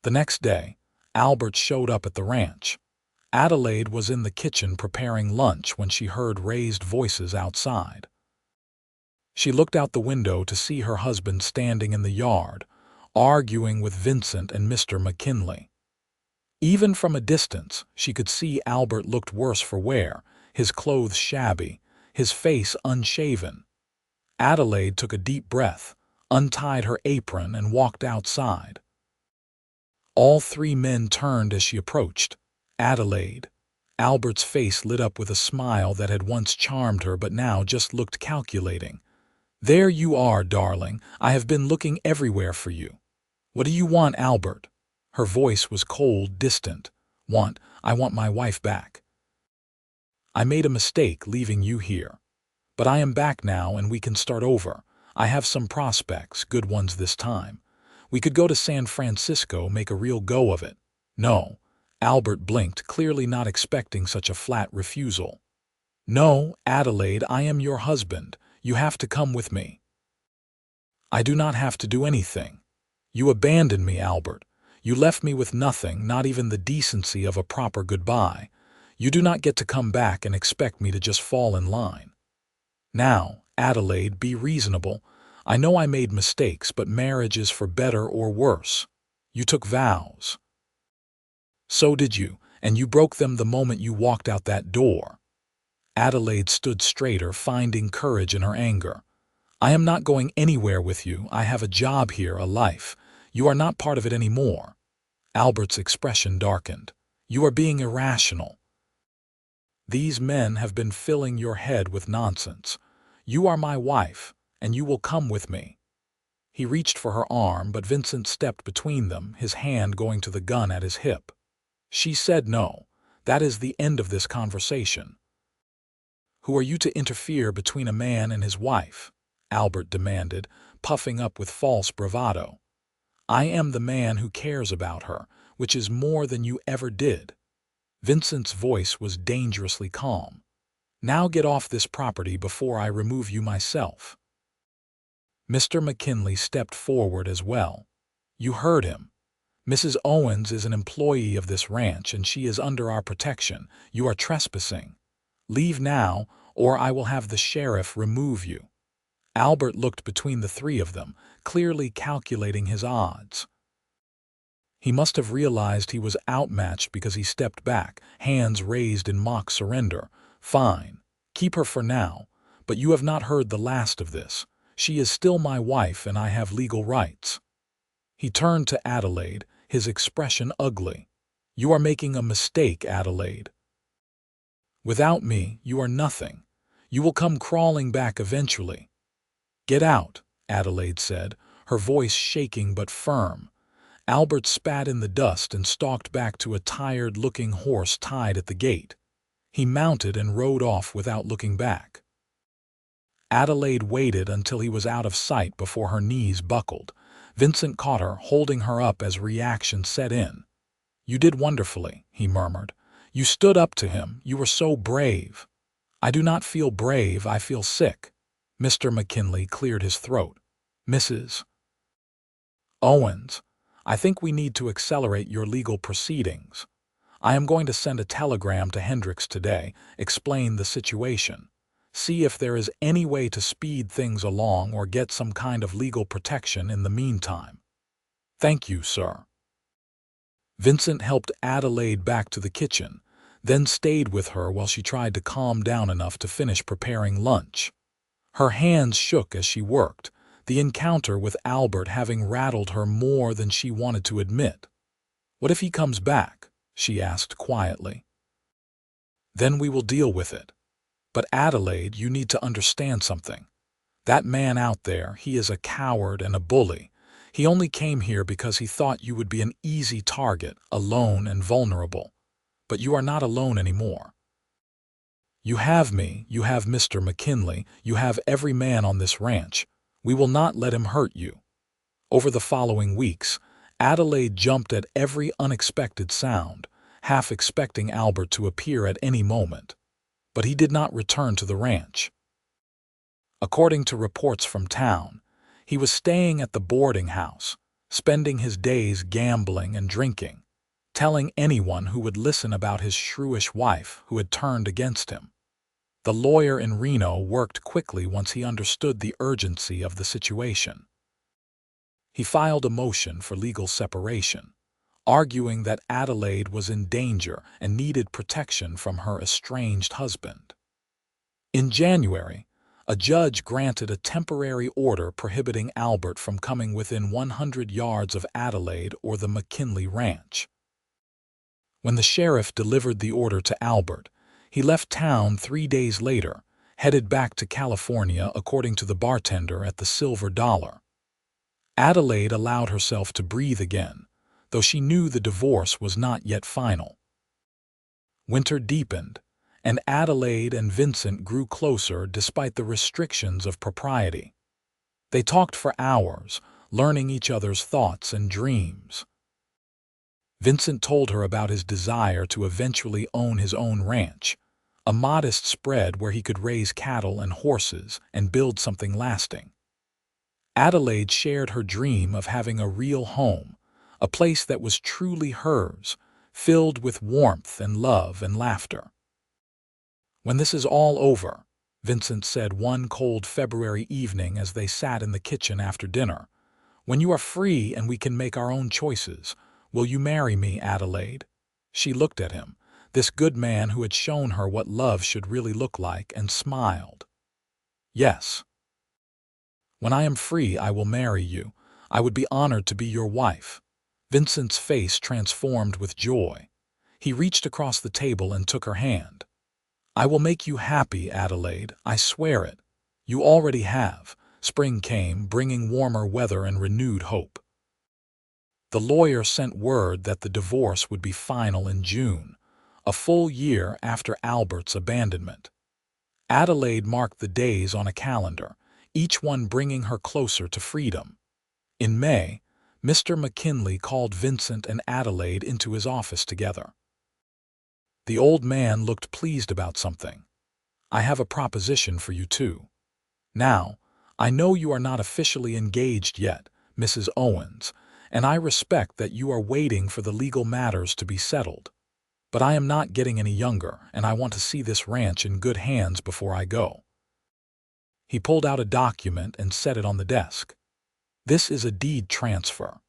The next day, Albert showed up at the ranch. Adelaide was in the kitchen preparing lunch when she heard raised voices outside. She looked out the window to see her husband standing in the yard, arguing with Vincent and Mr. McKinley. Even from a distance, she could see Albert looked worse for wear, his clothes shabby, his face unshaven. Adelaide took a deep breath, untied her apron, and walked outside. All three men turned as she approached. "Adelaide." Albert's face lit up with a smile that had once charmed her but now just looked calculating. "There you are, darling. I have been looking everywhere for you." "What do you want, Albert?" Her voice was cold, distant. I want my wife back. I made a mistake leaving you here. But I am back now and we can start over. I have some prospects, good ones this time. We could go to San Francisco, make a real go of it." "No." Albert blinked, clearly not expecting such a flat refusal. "No, Adelaide, I am your husband. You have to come with me." "I do not have to do anything. You abandoned me, Albert. You left me with nothing, not even the decency of a proper goodbye. You do not get to come back and expect me to just fall in line." "Now, Adelaide, be reasonable. I know I made mistakes, but marriage is for better or worse. You took vows." "So did you, and you broke them the moment you walked out that door." Adelaide stood straighter, finding courage in her anger. "I am not going anywhere with you. I have a job here, a life. You are not part of it anymore." Albert's expression darkened. "You are being irrational. These men have been filling your head with nonsense. You are my wife, and you will come with me." He reached for her arm, but Vincent stepped between them, his hand going to the gun at his hip. She said no. "That is the end of this conversation." "Who are you to interfere between a man and his wife?" Albert demanded, puffing up with false bravado. "I am the man who cares about her, which is more than you ever did." Vincent's voice was dangerously calm. "Now get off this property before I remove you myself." Mr. McKinley stepped forward as well. "You heard him. Mrs. Owens is an employee of this ranch and she is under our protection. You are trespassing. Leave now, or I will have the sheriff remove you." Albert looked between the three of them, clearly calculating his odds. He must have realized he was outmatched because he stepped back, hands raised in mock surrender. "Fine. Keep her for now, but you have not heard the last of this. She is still my wife and I have legal rights." He turned to Adelaide, his expression ugly. "You are making a mistake, Adelaide. Without me, you are nothing. You will come crawling back eventually." "Get out," Adelaide said, her voice shaking but firm. Albert spat in the dust and stalked back to a tired-looking horse tied at the gate. He mounted and rode off without looking back. Adelaide waited until he was out of sight before her knees buckled. Vincent caught her, holding her up as reaction set in. "You did wonderfully," he murmured. "You stood up to him. You were so brave." "I do not feel brave, I feel sick." Mr. McKinley cleared his throat. "Mrs. Owens, I think we need to accelerate your legal proceedings. I am going to send a telegram to Hendricks today, explain the situation. See if there is any way to speed things along or get some kind of legal protection in the meantime." "Thank you, sir." Vincent helped Adelaide back to the kitchen, then stayed with her while she tried to calm down enough to finish preparing lunch. Her hands shook as she worked, the encounter with Albert having rattled her more than she wanted to admit. "What if he comes back?" she asked quietly. "Then we will deal with it. But Adelaide, you need to understand something. That man out there, he is a coward and a bully. He only came here because he thought you would be an easy target, alone and vulnerable. But you are not alone anymore. You have me, you have Mr. McKinley, you have every man on this ranch. We will not let him hurt you." Over the following weeks, Adelaide jumped at every unexpected sound, half expecting Albert to appear at any moment. But he did not return to the ranch. According to reports from town, he was staying at the boarding house, spending his days gambling and drinking, telling anyone who would listen about his shrewish wife who had turned against him. The lawyer in Reno worked quickly once he understood the urgency of the situation. He filed a motion for legal separation, arguing that Adelaide was in danger and needed protection from her estranged husband. In January, a judge granted a temporary order prohibiting Albert from coming within 100 yards of Adelaide or the McKinley Ranch. When the sheriff delivered the order to Albert, he left town 3 days later, headed back to California according to the bartender at the Silver Dollar. Adelaide allowed herself to breathe again, though she knew the divorce was not yet final. Winter deepened, and Adelaide and Vincent grew closer despite the restrictions of propriety. They talked for hours, learning each other's thoughts and dreams. Vincent told her about his desire to eventually own his own ranch, a modest spread where he could raise cattle and horses and build something lasting. Adelaide shared her dream of having a real home, a place that was truly hers, filled with warmth and love and laughter. "When this is all over," Vincent said one cold February evening as they sat in the kitchen after dinner, "when you are free and we can make our own choices, will you marry me, Adelaide?" She looked at him, this good man who had shown her what love should really look like, and smiled. "Yes. When I am free, I will marry you. I would be honored to be your wife." Vincent's face transformed with joy. He reached across the table and took her hand. "I will make you happy, Adelaide, I swear it. You already have." Spring came, bringing warmer weather and renewed hope. The lawyer sent word that the divorce would be final in June, a full year after Albert's abandonment. Adelaide marked the days on a calendar, each one bringing her closer to freedom. In May, Mr. McKinley called Vincent and Adelaide into his office together. The old man looked pleased about something. "I have a proposition for you too. Now, I know you are not officially engaged yet, Mrs. Owens, and I respect that you are waiting for the legal matters to be settled. But I am not getting any younger, and I want to see this ranch in good hands before I go." He pulled out a document and set it on the desk. "This is a deed transfer.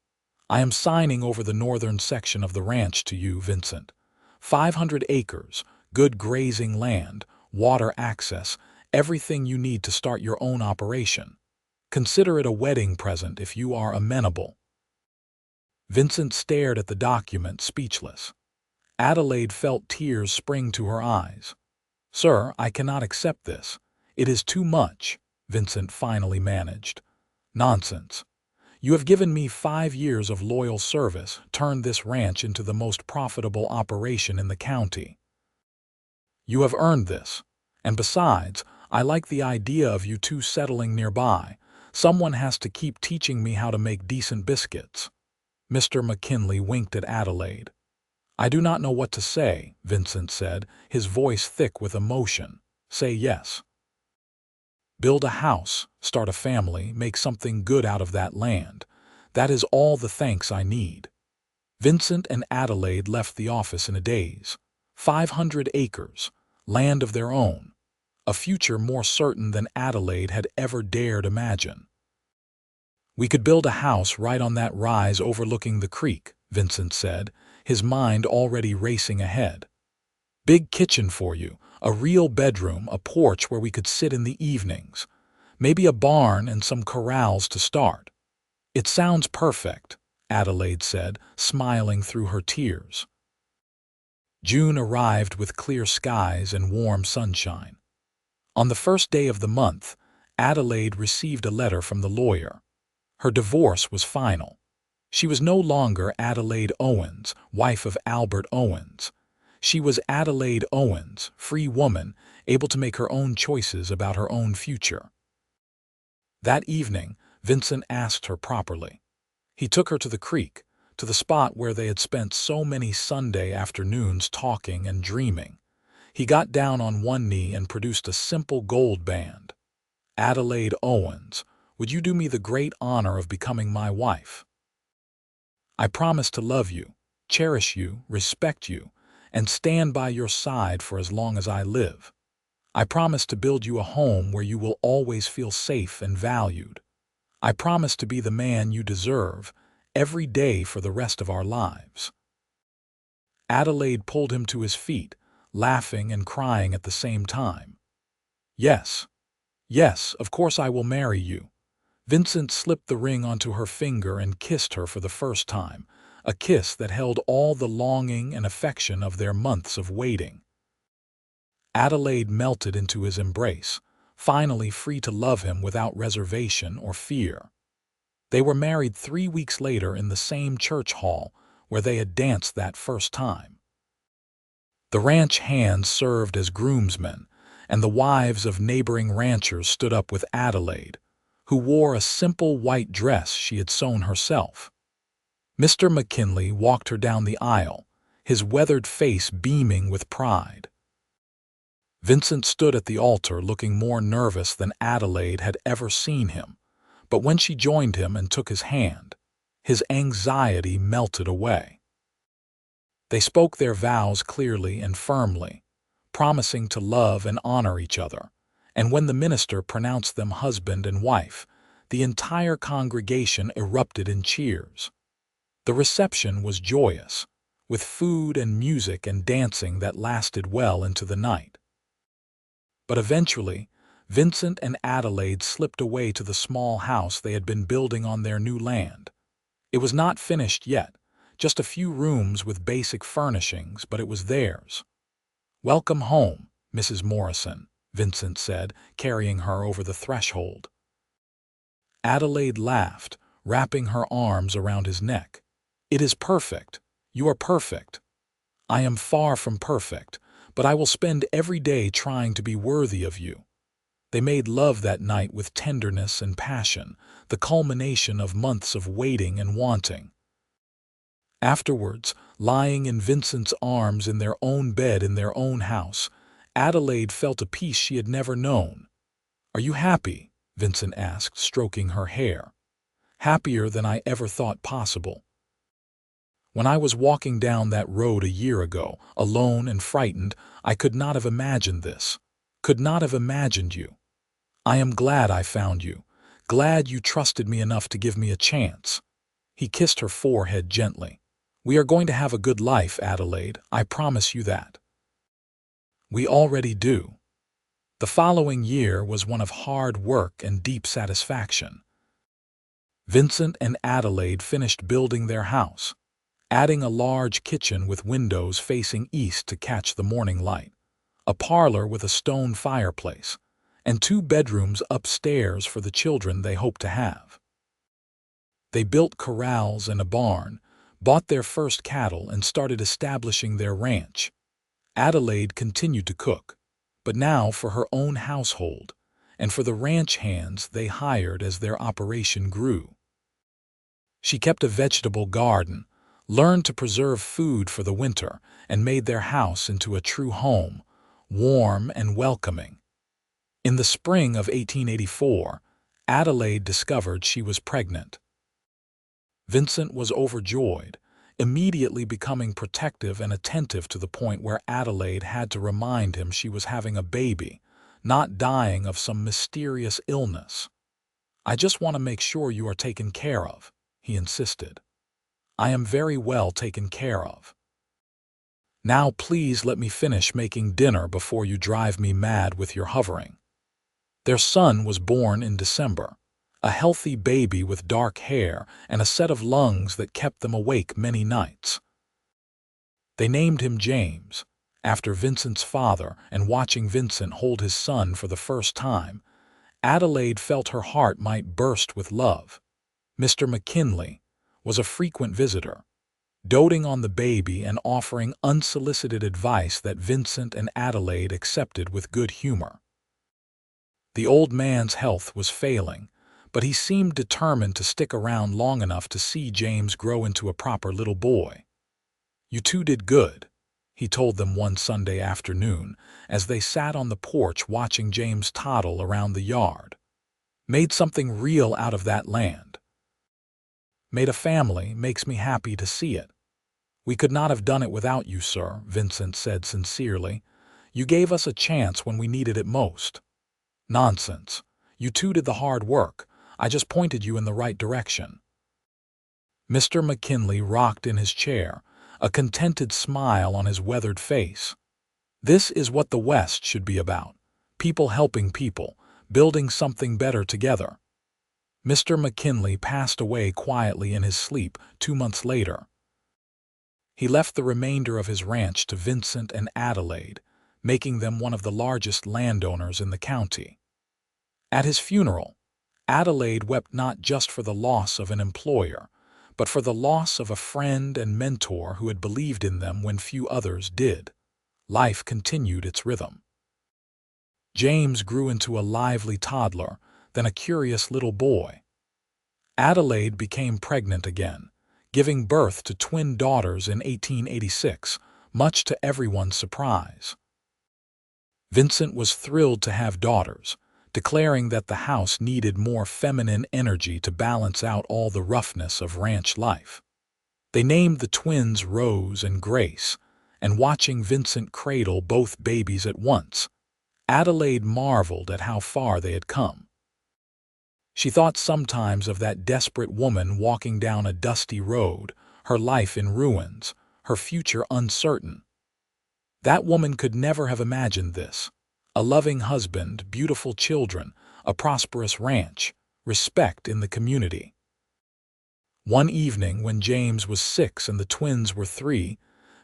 I am signing over the northern section of the ranch to you, Vincent. 500 acres, good grazing land, water access, everything you need to start your own operation. Consider it a wedding present if you are amenable." Vincent stared at the document, speechless. Adelaide felt tears spring to her eyes. "Sir, I cannot accept this. It is too much," Vincent finally managed. "Nonsense. You have given me 5 years of loyal service, turned this ranch into the most profitable operation in the county. You have earned this. And besides, I like the idea of you two settling nearby. Someone has to keep teaching me how to make decent biscuits." Mr. McKinley winked at Adelaide. "I do not know what to say," Vincent said, his voice thick with emotion. "Say yes. Build a house, start a family, make something good out of that land. That is all the thanks I need." Vincent and Adelaide left the office in a daze. 500 acres, land of their own, a future more certain than Adelaide had ever dared imagine. "We could build a house right on that rise overlooking the creek," Vincent said, his mind already racing ahead. "Big kitchen for you, a real bedroom, a porch where we could sit in the evenings. Maybe a barn and some corrals to start." "It sounds perfect," Adelaide said, smiling through her tears. June arrived with clear skies and warm sunshine. On the first day of the month, Adelaide received a letter from the lawyer. Her divorce was final. She was no longer Adelaide Owens, wife of Albert Owens. She was Adelaide Owens, free woman, able to make her own choices about her own future. That evening, Vincent asked her properly. He took her to the creek, to the spot where they had spent so many Sunday afternoons talking and dreaming. He got down on one knee and produced a simple gold band. "Adelaide Owens, would you do me the great honor of becoming my wife? I promise to love you, cherish you, respect you, and stand by your side for as long as I live. I promise to build you a home where you will always feel safe and valued. I promise to be the man you deserve every day for the rest of our lives." Adelaide pulled him to his feet, laughing and crying at the same time. "Yes, yes, of course I will marry you." Vincent slipped the ring onto her finger and kissed her for the first time, a kiss that held all the longing and affection of their months of waiting. Adelaide melted into his embrace, finally free to love him without reservation or fear. They were married 3 weeks later in the same church hall where they had danced that first time. The ranch hands served as groomsmen, and the wives of neighboring ranchers stood up with Adelaide, who wore a simple white dress she had sewn herself. Mr. McKinley walked her down the aisle, his weathered face beaming with pride. Vincent stood at the altar looking more nervous than Adelaide had ever seen him, but when she joined him and took his hand, his anxiety melted away. They spoke their vows clearly and firmly, promising to love and honor each other, and when the minister pronounced them husband and wife, the entire congregation erupted in cheers. The reception was joyous, with food and music and dancing that lasted well into the night. But eventually, Vincent and Adelaide slipped away to the small house they had been building on their new land. It was not finished yet, just a few rooms with basic furnishings, but it was theirs. "Welcome home, Mrs. Morrison," Vincent said, carrying her over the threshold. Adelaide laughed, wrapping her arms around his neck. "It is perfect. You are perfect. I am far from perfect, but I will spend every day trying to be worthy of you." They made love that night with tenderness and passion, the culmination of months of waiting and wanting. Afterwards, lying in Vincent's arms in their own bed in their own house, Adelaide felt a peace she had never known. "Are you happy?" Vincent asked, stroking her hair. "Happier than I ever thought possible. When I was walking down that road a year ago, alone and frightened, I could not have imagined this, could not have imagined you. I am glad I found you, glad you trusted me enough to give me a chance." He kissed her forehead gently. "We are going to have a good life, Adelaide, I promise you that." "We already do." The following year was one of hard work and deep satisfaction. Vincent and Adelaide finished building their house, adding a large kitchen with windows facing east to catch the morning light, a parlor with a stone fireplace, and 2 bedrooms upstairs for the children they hoped to have. They built corrals and a barn, bought their first cattle, and started establishing their ranch. Adelaide continued to cook, but now for her own household, and for the ranch hands they hired as their operation grew. She kept a vegetable garden, learned to preserve food for the winter, and made their house into a true home, warm and welcoming. In the spring of 1884, Adelaide discovered she was pregnant. Vincent was overjoyed, immediately becoming protective and attentive to the point where Adelaide had to remind him she was having a baby, not dying of some mysterious illness. "I just want to make sure you are taken care of," he insisted. "I am very well taken care of. Now please let me finish making dinner before you drive me mad with your hovering." Their son was born in December, a healthy baby with dark hair and a set of lungs that kept them awake many nights. They named him James, after Vincent's father, and watching Vincent hold his son for the first time, Adelaide felt her heart might burst with love. Mr. McKinley was a frequent visitor, doting on the baby and offering unsolicited advice that Vincent and Adelaide accepted with good humor. The old man's health was failing, but he seemed determined to stick around long enough to see James grow into a proper little boy. "You two did good," he told them one Sunday afternoon as they sat on the porch watching James toddle around the yard. "Made something real out of that land. Made a family, makes me happy to see it. We could not have done it without you, sir," Vincent said sincerely. "You gave us a chance when we needed it most." "Nonsense. You two did the hard work. I just pointed you in the right direction." Mr. McKinley rocked in his chair, a contented smile on his weathered face. This is what the West should be about: people helping people, building something better together. Mr. McKinley passed away quietly in his sleep 2 months later. He left the remainder of his ranch to Vincent and Adelaide, making them one of the largest landowners in the county. At his funeral, Adelaide wept not just for the loss of an employer, but for the loss of a friend and mentor who had believed in them when few others did. Life continued its rhythm. James grew into a lively toddler, then a curious little boy. Adelaide became pregnant again, giving birth to twin daughters in 1886, much to everyone's surprise. Vincent was thrilled to have daughters, declaring that the house needed more feminine energy to balance out all the roughness of ranch life. They named the twins Rose and Grace, and watching Vincent cradle both babies at once, Adelaide marveled at how far they had come. She thought sometimes of that desperate woman walking down a dusty road, her life in ruins, her future uncertain. That woman could never have imagined this: a loving husband, beautiful children, a prosperous ranch, respect in the community. One evening when James was 6 and the twins were 3,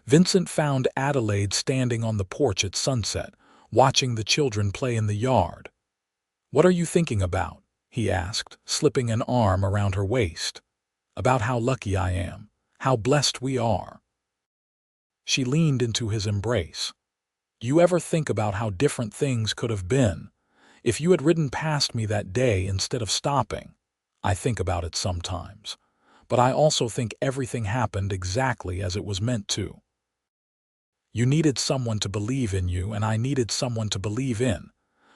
Vincent found Adelaide standing on the porch at sunset, watching the children play in the yard. "What are you thinking about?" he asked, slipping an arm around her waist. "About how lucky I am, how blessed we are." She leaned into his embrace. "Do you ever think about how different things could have been if you had ridden past me that day instead of stopping?" "I think about it sometimes, but I also think everything happened exactly as it was meant to. You needed someone to believe in you, and I needed someone to believe in.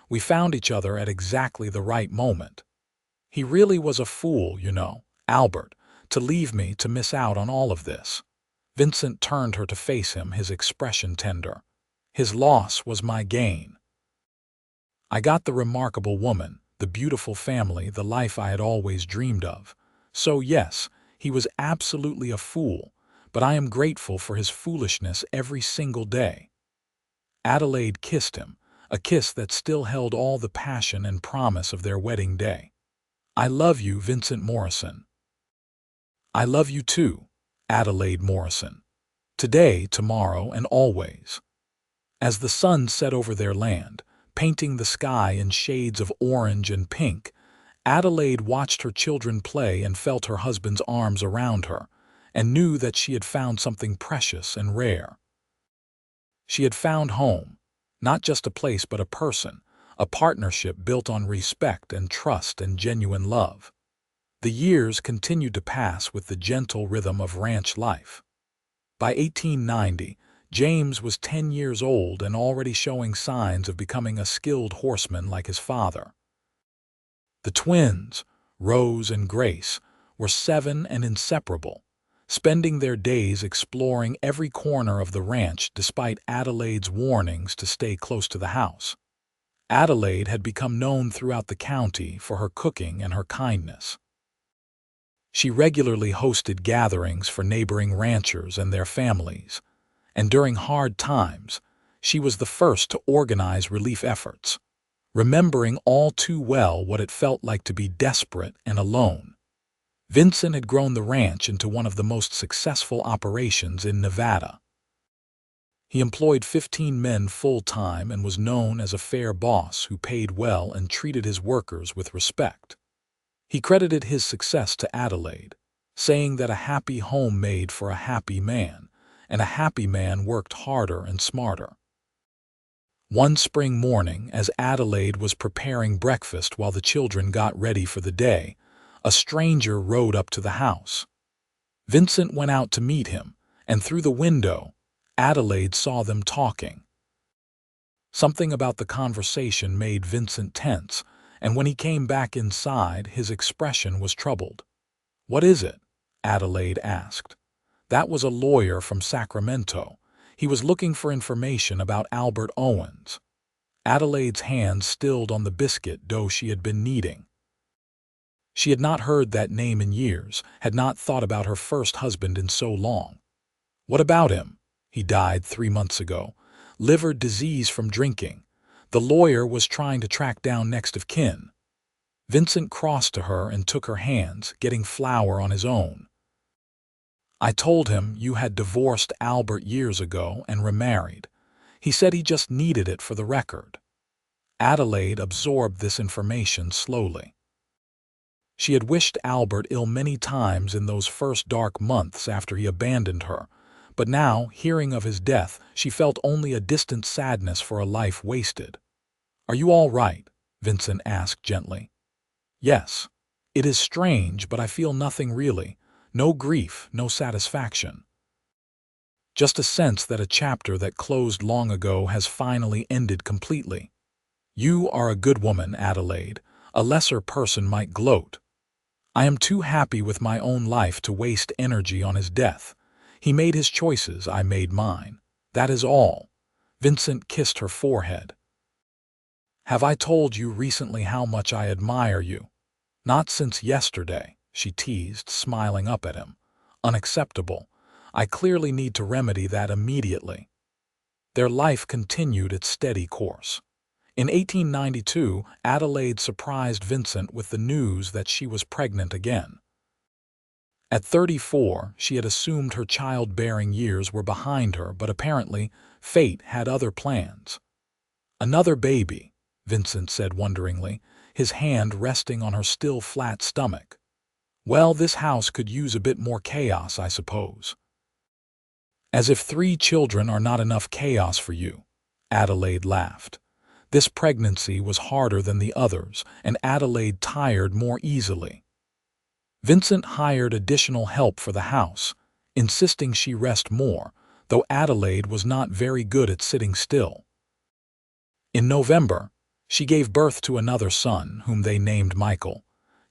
We found each other at exactly the right moment. He really was a fool, you know, Albert, to leave me to miss out on all of this." Vincent turned her to face him, his expression tender. "His loss was my gain. I got the remarkable woman, the beautiful family, the life I had always dreamed of. So yes, he was absolutely a fool, but I am grateful for his foolishness every single day." Adelaide kissed him, a kiss that still held all the passion and promise of their wedding day. "I love you, Vincent Morrison." "I love you too, Adelaide Morrison. Today, tomorrow, and always." As the sun set over their land, painting the sky in shades of orange and pink, Adelaide watched her children play and felt her husband's arms around her, and knew that she had found something precious and rare. She had found home, not just a place but a person, a partnership built on respect and trust and genuine love. The years continued to pass with the gentle rhythm of ranch life. By 1890, James was 10 years old and already showing signs of becoming a skilled horseman like his father. The twins, Rose and Grace, were 7 and inseparable, spending their days exploring every corner of the ranch despite Adelaide's warnings to stay close to the house. Adelaide had become known throughout the county for her cooking and her kindness. She regularly hosted gatherings for neighboring ranchers and their families, and during hard times, she was the first to organize relief efforts, remembering all too well what it felt like to be desperate and alone. Vincent had grown the ranch into one of the most successful operations in Nevada. He employed 15 men full-time and was known as a fair boss who paid well and treated his workers with respect. He credited his success to Adelaide, saying that a happy home made for a happy man, and a happy man worked harder and smarter. One spring morning, as Adelaide was preparing breakfast while the children got ready for the day, a stranger rode up to the house. Vincent went out to meet him, and through the window, Adelaide saw them talking. Something about the conversation made Vincent tense, and when he came back inside, his expression was troubled. "What is it?" Adelaide asked. "That was a lawyer from Sacramento. He was looking for information about Albert Owens." Adelaide's hand stilled on the biscuit dough she had been kneading. She had not heard that name in years, had not thought about her first husband in so long. "What about him?" "He died 3 months ago. Liver disease from drinking. The lawyer was trying to track down next of kin." Vincent crossed to her and took her hands, getting flour on his own. "I told him you had divorced Albert years ago and remarried. He said he just needed it for the record." Adelaide absorbed this information slowly. She had wished Albert ill many times in those first dark months after he abandoned her, but now, hearing of his death, she felt only a distant sadness for a life wasted. "Are you all right?" Vincent asked gently. "Yes. It is strange, but I feel nothing really. No grief, no satisfaction. Just a sense that a chapter that closed long ago has finally ended completely. You are a good woman, Adelaide. A lesser person might gloat. I am too happy with my own life to waste energy on his death. He made his choices, I made mine. That is all." Vincent kissed her forehead. "Have I told you recently how much I admire you?" "Not since yesterday," she teased, smiling up at him. "Unacceptable. I clearly need to remedy that immediately." Their life continued its steady course. In 1892, Adelaide surprised Vincent with the news that she was pregnant again. At 34, she had assumed her childbearing years were behind her, but apparently, fate had other plans. "Another baby," Vincent said wonderingly, his hand resting on her still flat stomach. "Well, this house could use a bit more chaos, I suppose." "As if 3 children are not enough chaos for you," Adelaide laughed. This pregnancy was harder than the others, and Adelaide tired more easily. Vincent hired additional help for the house, insisting she rest more, though Adelaide was not very good at sitting still. In November, she gave birth to another son, whom they named Michael.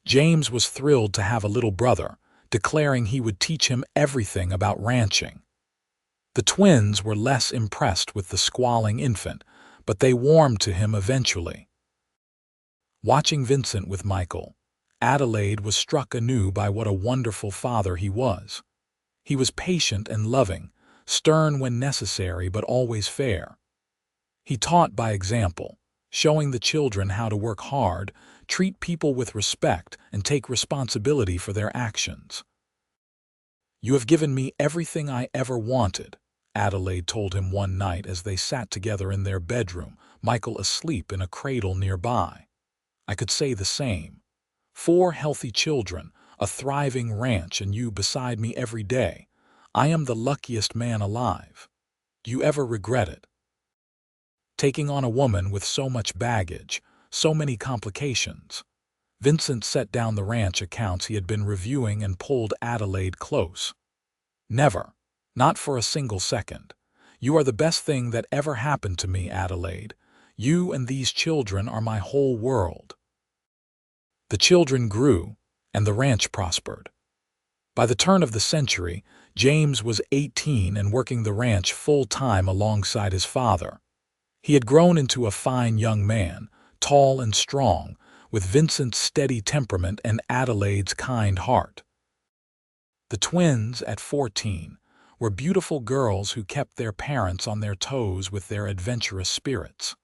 James was thrilled to have a little brother, declaring he would teach him everything about ranching. The twins were less impressed with the squalling infant, but they warmed to him eventually. Watching Vincent with Michael, Adelaide was struck anew by what a wonderful father he was. He was patient and loving, stern when necessary but always fair. He taught by example, showing the children how to work hard, treat people with respect, and take responsibility for their actions. "You have given me everything I ever wanted," Adelaide told him one night as they sat together in their bedroom, Michael asleep in a cradle nearby. "I could say the same. 4 healthy children, a thriving ranch, and you beside me every day. I am the luckiest man alive. Do you ever regret it? Taking on a woman with so much baggage, so many complications. Vincent set down the ranch accounts he had been reviewing and pulled Adelaide close. Never. Not for a single second. You are the best thing that ever happened to me, Adelaide. You and these children are my whole world. The children grew, and the ranch prospered. By the turn of the century, James was 18 and working the ranch full-time alongside his father. He had grown into a fine young man, tall and strong, with Vincent's steady temperament and Adelaide's kind heart. The twins, at 14, were beautiful girls who kept their parents on their toes with their adventurous spirits.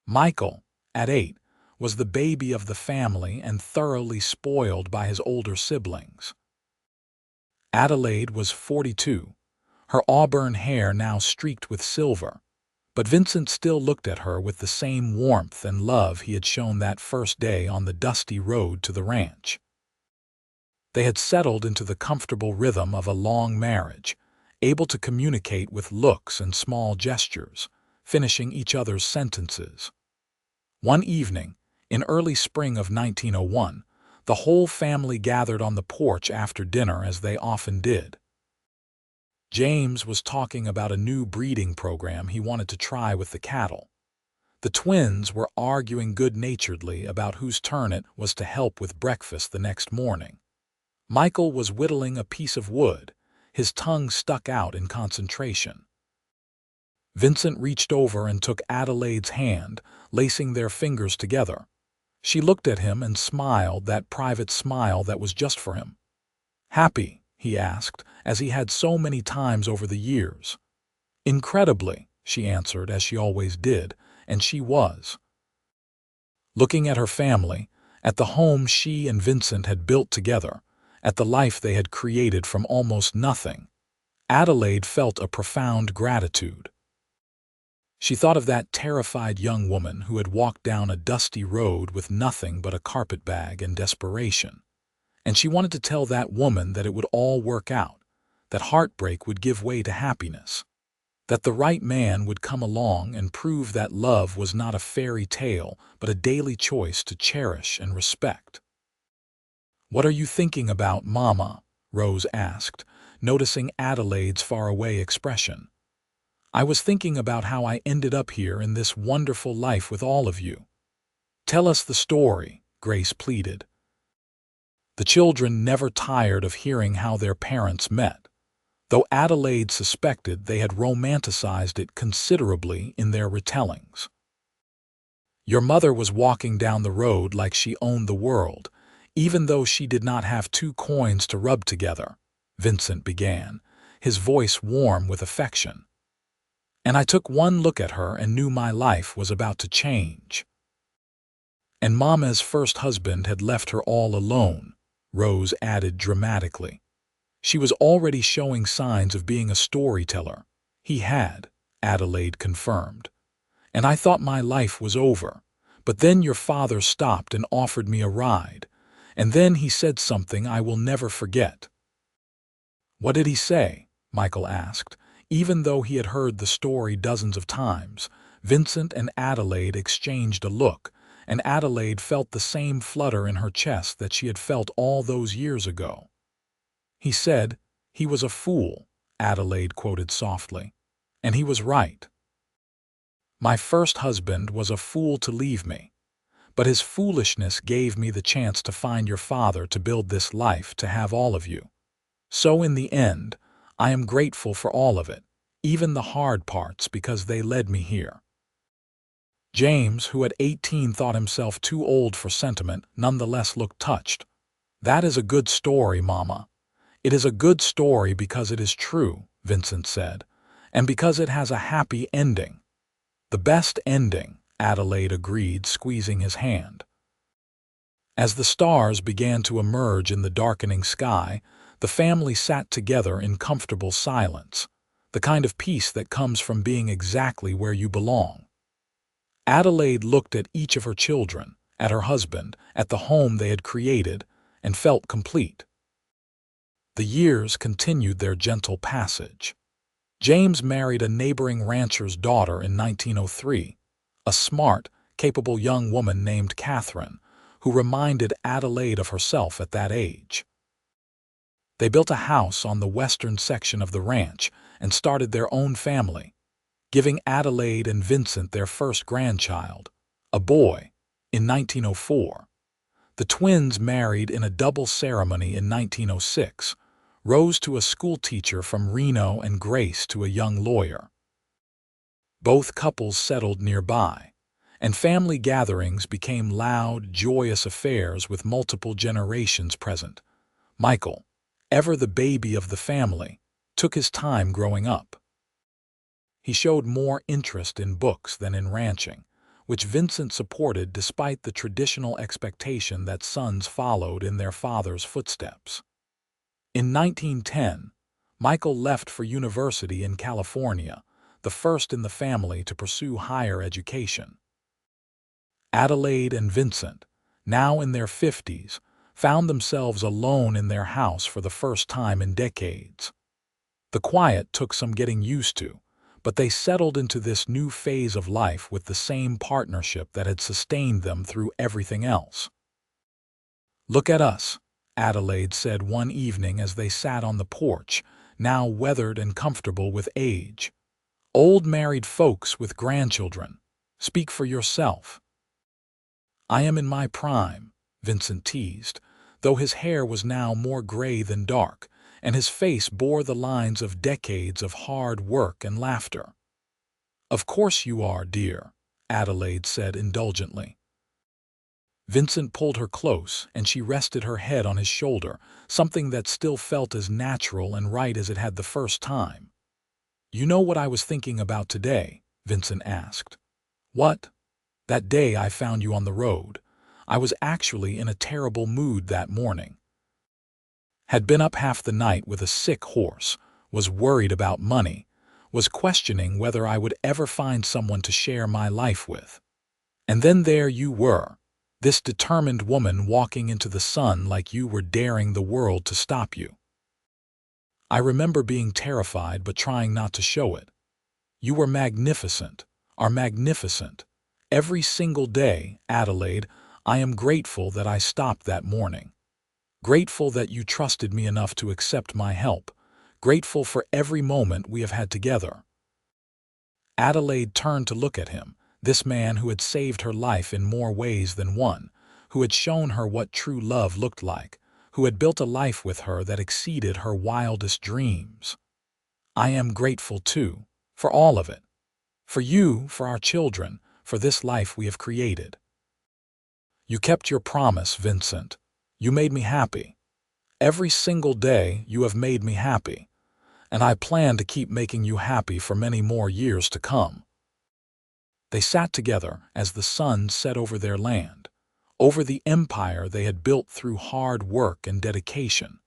Michael, at 8, was the baby of the family and thoroughly spoiled by his older siblings. Adelaide was 42, her auburn hair now streaked with silver, but Vincent still looked at her with the same warmth and love he had shown that first day on the dusty road to the ranch. They had settled into the comfortable rhythm of a long marriage, able to communicate with looks and small gestures, finishing each other's sentences. One evening, in early spring of 1901, the whole family gathered on the porch after dinner as they often did. James was talking about a new breeding program he wanted to try with the cattle. The twins were arguing good-naturedly about whose turn it was to help with breakfast the next morning. Michael was whittling a piece of wood, his tongue stuck out in concentration. Vincent reached over and took Adelaide's hand, lacing their fingers together. She looked at him and smiled, that private smile that was just for him. "Happy?" he asked, as he had so many times over the years. "Incredibly," she answered, as she always did, and she was. Looking at her family, at the home she and Vincent had built together, at the life they had created from almost nothing, Adelaide felt a profound gratitude. She thought of that terrified young woman who had walked down a dusty road with nothing but a carpetbag and desperation. And she wanted to tell that woman that it would all work out, that heartbreak would give way to happiness, that the right man would come along and prove that love was not a fairy tale but a daily choice to cherish and respect. "What are you thinking about, Mama?" Rose asked, noticing Adelaide's faraway expression. "I was thinking about how I ended up here in this wonderful life with all of you." "Tell us the story," Grace pleaded. The children never tired of hearing how their parents met, though Adelaide suspected they had romanticized it considerably in their retellings. "Your mother was walking down the road like she owned the world, even though she did not have 2 coins to rub together," Vincent began, his voice warm with affection. "And I took one look at her and knew my life was about to change. And Mama's first husband had left her all alone," Rose added dramatically. She was already showing signs of being a storyteller. "He had," Adelaide confirmed. "And I thought my life was over. But then your father stopped and offered me a ride. And then he said something I will never forget." "What did he say?" Michael asked. Even though he had heard the story dozens of times, Vincent and Adelaide exchanged a look, and Adelaide felt the same flutter in her chest that she had felt all those years ago. "He said he was a fool," Adelaide quoted softly. "And he was right. My first husband was a fool to leave me, but his foolishness gave me the chance to find your father, to build this life, to have all of you. So in the end, I am grateful for all of it, even the hard parts, because they led me here." James, who at 18 thought himself too old for sentiment, nonetheless looked touched. "That is a good story, Mama. It is a good story because it is true," Vincent said, "and because it has a happy ending." "The best ending," Adelaide agreed, squeezing his hand. As the stars began to emerge in the darkening sky, the family sat together in comfortable silence, the kind of peace that comes from being exactly where you belong. Adelaide looked at each of her children, at her husband, at the home they had created, and felt complete. The years continued their gentle passage. James married a neighboring rancher's daughter in 1903, a smart, capable young woman named Catherine, who reminded Adelaide of herself at that age. They built a house on the western section of the ranch and started their own family, giving Adelaide and Vincent their first grandchild, a boy, in 1904. The twins married in a double ceremony in 1906, Rose to a schoolteacher from Reno and Grace to a young lawyer. Both couples settled nearby, and family gatherings became loud, joyous affairs with multiple generations present. Michael, ever the baby of the family, took his time growing up. He showed more interest in books than in ranching, which Vincent supported despite the traditional expectation that sons followed in their father's footsteps. In 1910, Michael left for university in California, the first in the family to pursue higher education. Adelaide and Vincent, now in their 50s, found themselves alone in their house for the first time in decades. The quiet took some getting used to, but they settled into this new phase of life with the same partnership that had sustained them through everything else. "Look at us," Adelaide said one evening as they sat on the porch, now weathered and comfortable with age. "Old married folks with grandchildren. Speak for yourself." "I am in my prime," Vincent teased, though his hair was now more gray than dark, and his face bore the lines of decades of hard work and laughter. "Of course you are, dear," Adelaide said indulgently. Vincent pulled her close, and she rested her head on his shoulder, something that still felt as natural and right as it had the first time. "You know what I was thinking about today?" Vincent asked. "What?" "That day I found you on the road. I was actually in a terrible mood that morning. Had been up half the night with a sick horse, was worried about money, was questioning whether I would ever find someone to share my life with. And then there you were, this determined woman walking into the sun like you were daring the world to stop you. I remember being terrified but trying not to show it. You were magnificent, are magnificent. Every single day, Adelaide, I am grateful that I stopped that morning. Grateful that you trusted me enough to accept my help. Grateful for every moment we have had together." Adelaide turned to look at him, this man who had saved her life in more ways than one, who had shown her what true love looked like, who had built a life with her that exceeded her wildest dreams. "I am grateful, too, for all of it. For you, for our children, for this life we have created. You kept your promise, Vincent. You made me happy. Every single day you have made me happy, and I plan to keep making you happy for many more years to come." They sat together as the sun set over their land, over the empire they had built through hard work and dedication,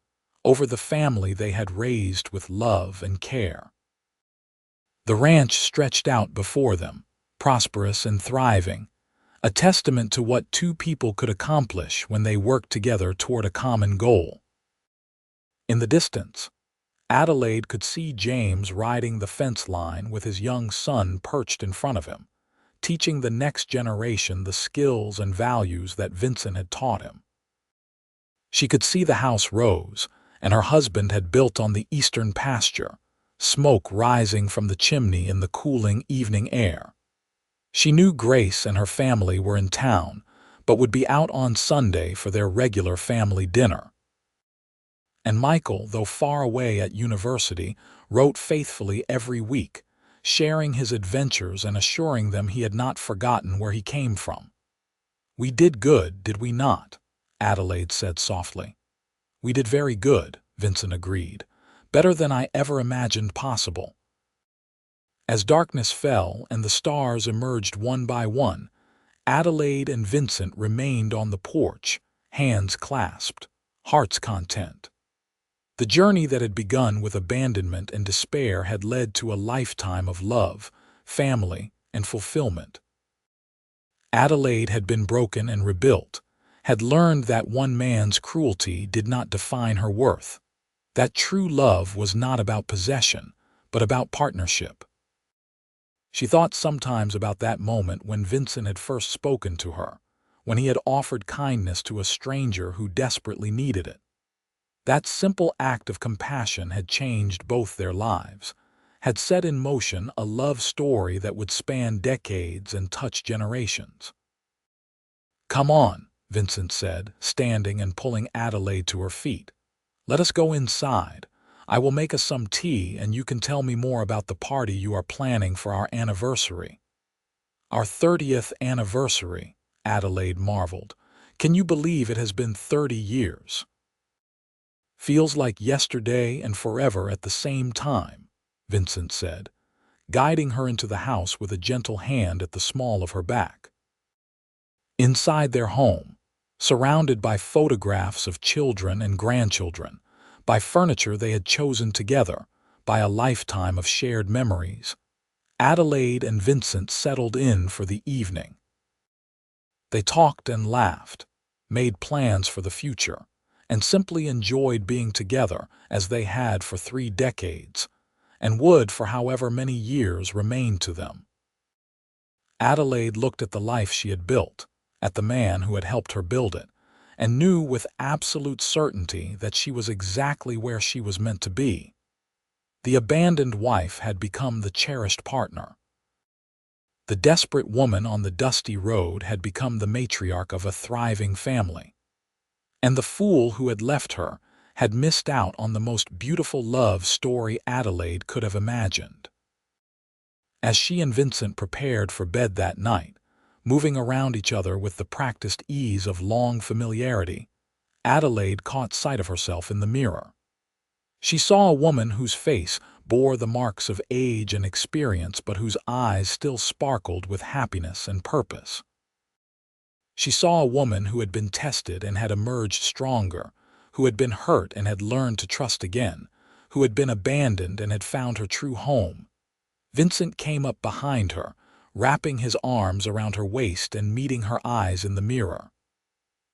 over the family they had raised with love and care. The ranch stretched out before them, prosperous and thriving, a testament to what two people could accomplish when they worked together toward a common goal. In the distance, Adelaide could see James riding the fence line with his young son perched in front of him, teaching the next generation the skills and values that Vincent had taught him. She could see the house Rose and her husband had built on the eastern pasture, smoke rising from the chimney in the cooling evening air. She knew Grace and her family were in town, but would be out on Sunday for their regular family dinner. And Michael, though far away at university, wrote faithfully every week, sharing his adventures and assuring them he had not forgotten where he came from. "We did good, did we not?" Adelaide said softly. "We did very good," Vincent agreed. "Better than I ever imagined possible." As darkness fell and the stars emerged one by one, Adelaide and Vincent remained on the porch, hands clasped, hearts content. The journey that had begun with abandonment and despair had led to a lifetime of love, family, and fulfillment. Adelaide had been broken and rebuilt, had learned that one man's cruelty did not define her worth, that true love was not about possession, but about partnership. She thought sometimes about that moment when Vincent had first spoken to her, when he had offered kindness to a stranger who desperately needed it. That simple act of compassion had changed both their lives, had set in motion a love story that would span decades and touch generations. "Come on," Vincent said, standing and pulling Adelaide to her feet. "Let us go inside. I will make us some tea and you can tell me more about the party you are planning for our anniversary." "Our 30th anniversary," Adelaide marveled. "Can you believe it has been 30 years? Feels like yesterday and forever at the same time," Vincent said, guiding her into the house with a gentle hand at the small of her back. Inside their home, surrounded by photographs of children and grandchildren, by furniture they had chosen together, by a lifetime of shared memories, Adelaide and Vincent settled in for the evening. They talked and laughed, made plans for the future, and simply enjoyed being together as they had for 3 decades, and would for however many years remain to them. Adelaide looked at the life she had built, at the man who had helped her build it, and knew with absolute certainty that she was exactly where she was meant to be. The abandoned wife had become the cherished partner. The desperate woman on the dusty road had become the matriarch of a thriving family. And the fool who had left her had missed out on the most beautiful love story Adelaide could have imagined. As she and Vincent prepared for bed that night, moving around each other with the practiced ease of long familiarity, Adelaide caught sight of herself in the mirror. She saw a woman whose face bore the marks of age and experience but whose eyes still sparkled with happiness and purpose. She saw a woman who had been tested and had emerged stronger, who had been hurt and had learned to trust again, who had been abandoned and had found her true home. Vincent came up behind her, wrapping his arms around her waist and meeting her eyes in the mirror.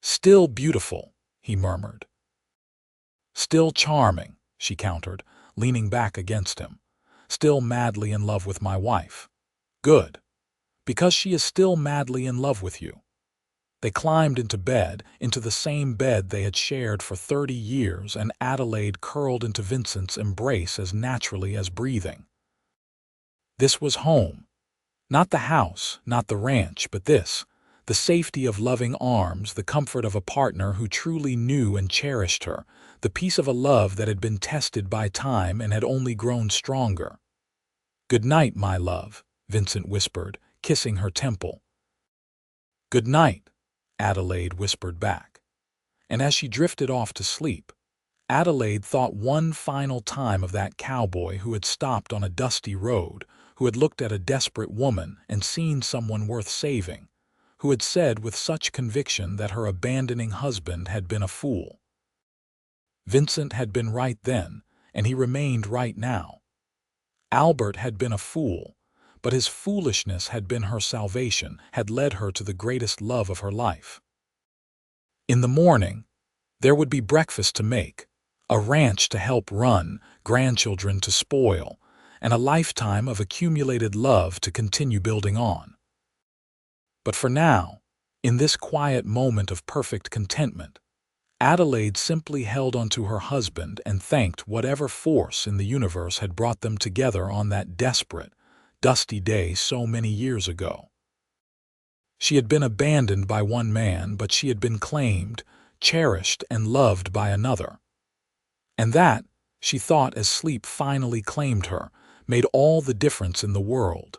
"Still beautiful," he murmured. "Still charming," she countered, leaning back against him. "Still madly in love with my wife." "Good. Because she is still madly in love with you." They climbed into bed, into the same bed they had shared for 30 years, and Adelaide curled into Vincent's embrace as naturally as breathing. This was home. Not the house, not the ranch, but this, the safety of loving arms, the comfort of a partner who truly knew and cherished her, the peace of a love that had been tested by time and had only grown stronger. "Good night, my love," Vincent whispered, kissing her temple. "Good night," Adelaide whispered back. And as she drifted off to sleep, Adelaide thought one final time of that cowboy who had stopped on a dusty road, who had looked at a desperate woman and seen someone worth saving, who had said with such conviction that her abandoning husband had been a fool. Vincent had been right then, and he remained right now. Albert had been a fool, but his foolishness had been her salvation, had led her to the greatest love of her life. In the morning, there would be breakfast to make, a ranch to help run, grandchildren to spoil, and a lifetime of accumulated love to continue building on. But for now, in this quiet moment of perfect contentment, Adelaide simply held onto her husband and thanked whatever force in the universe had brought them together on that desperate, dusty day so many years ago. She had been abandoned by one man, but she had been claimed, cherished, and loved by another. And that, she thought as sleep finally claimed her, made all the difference in the world.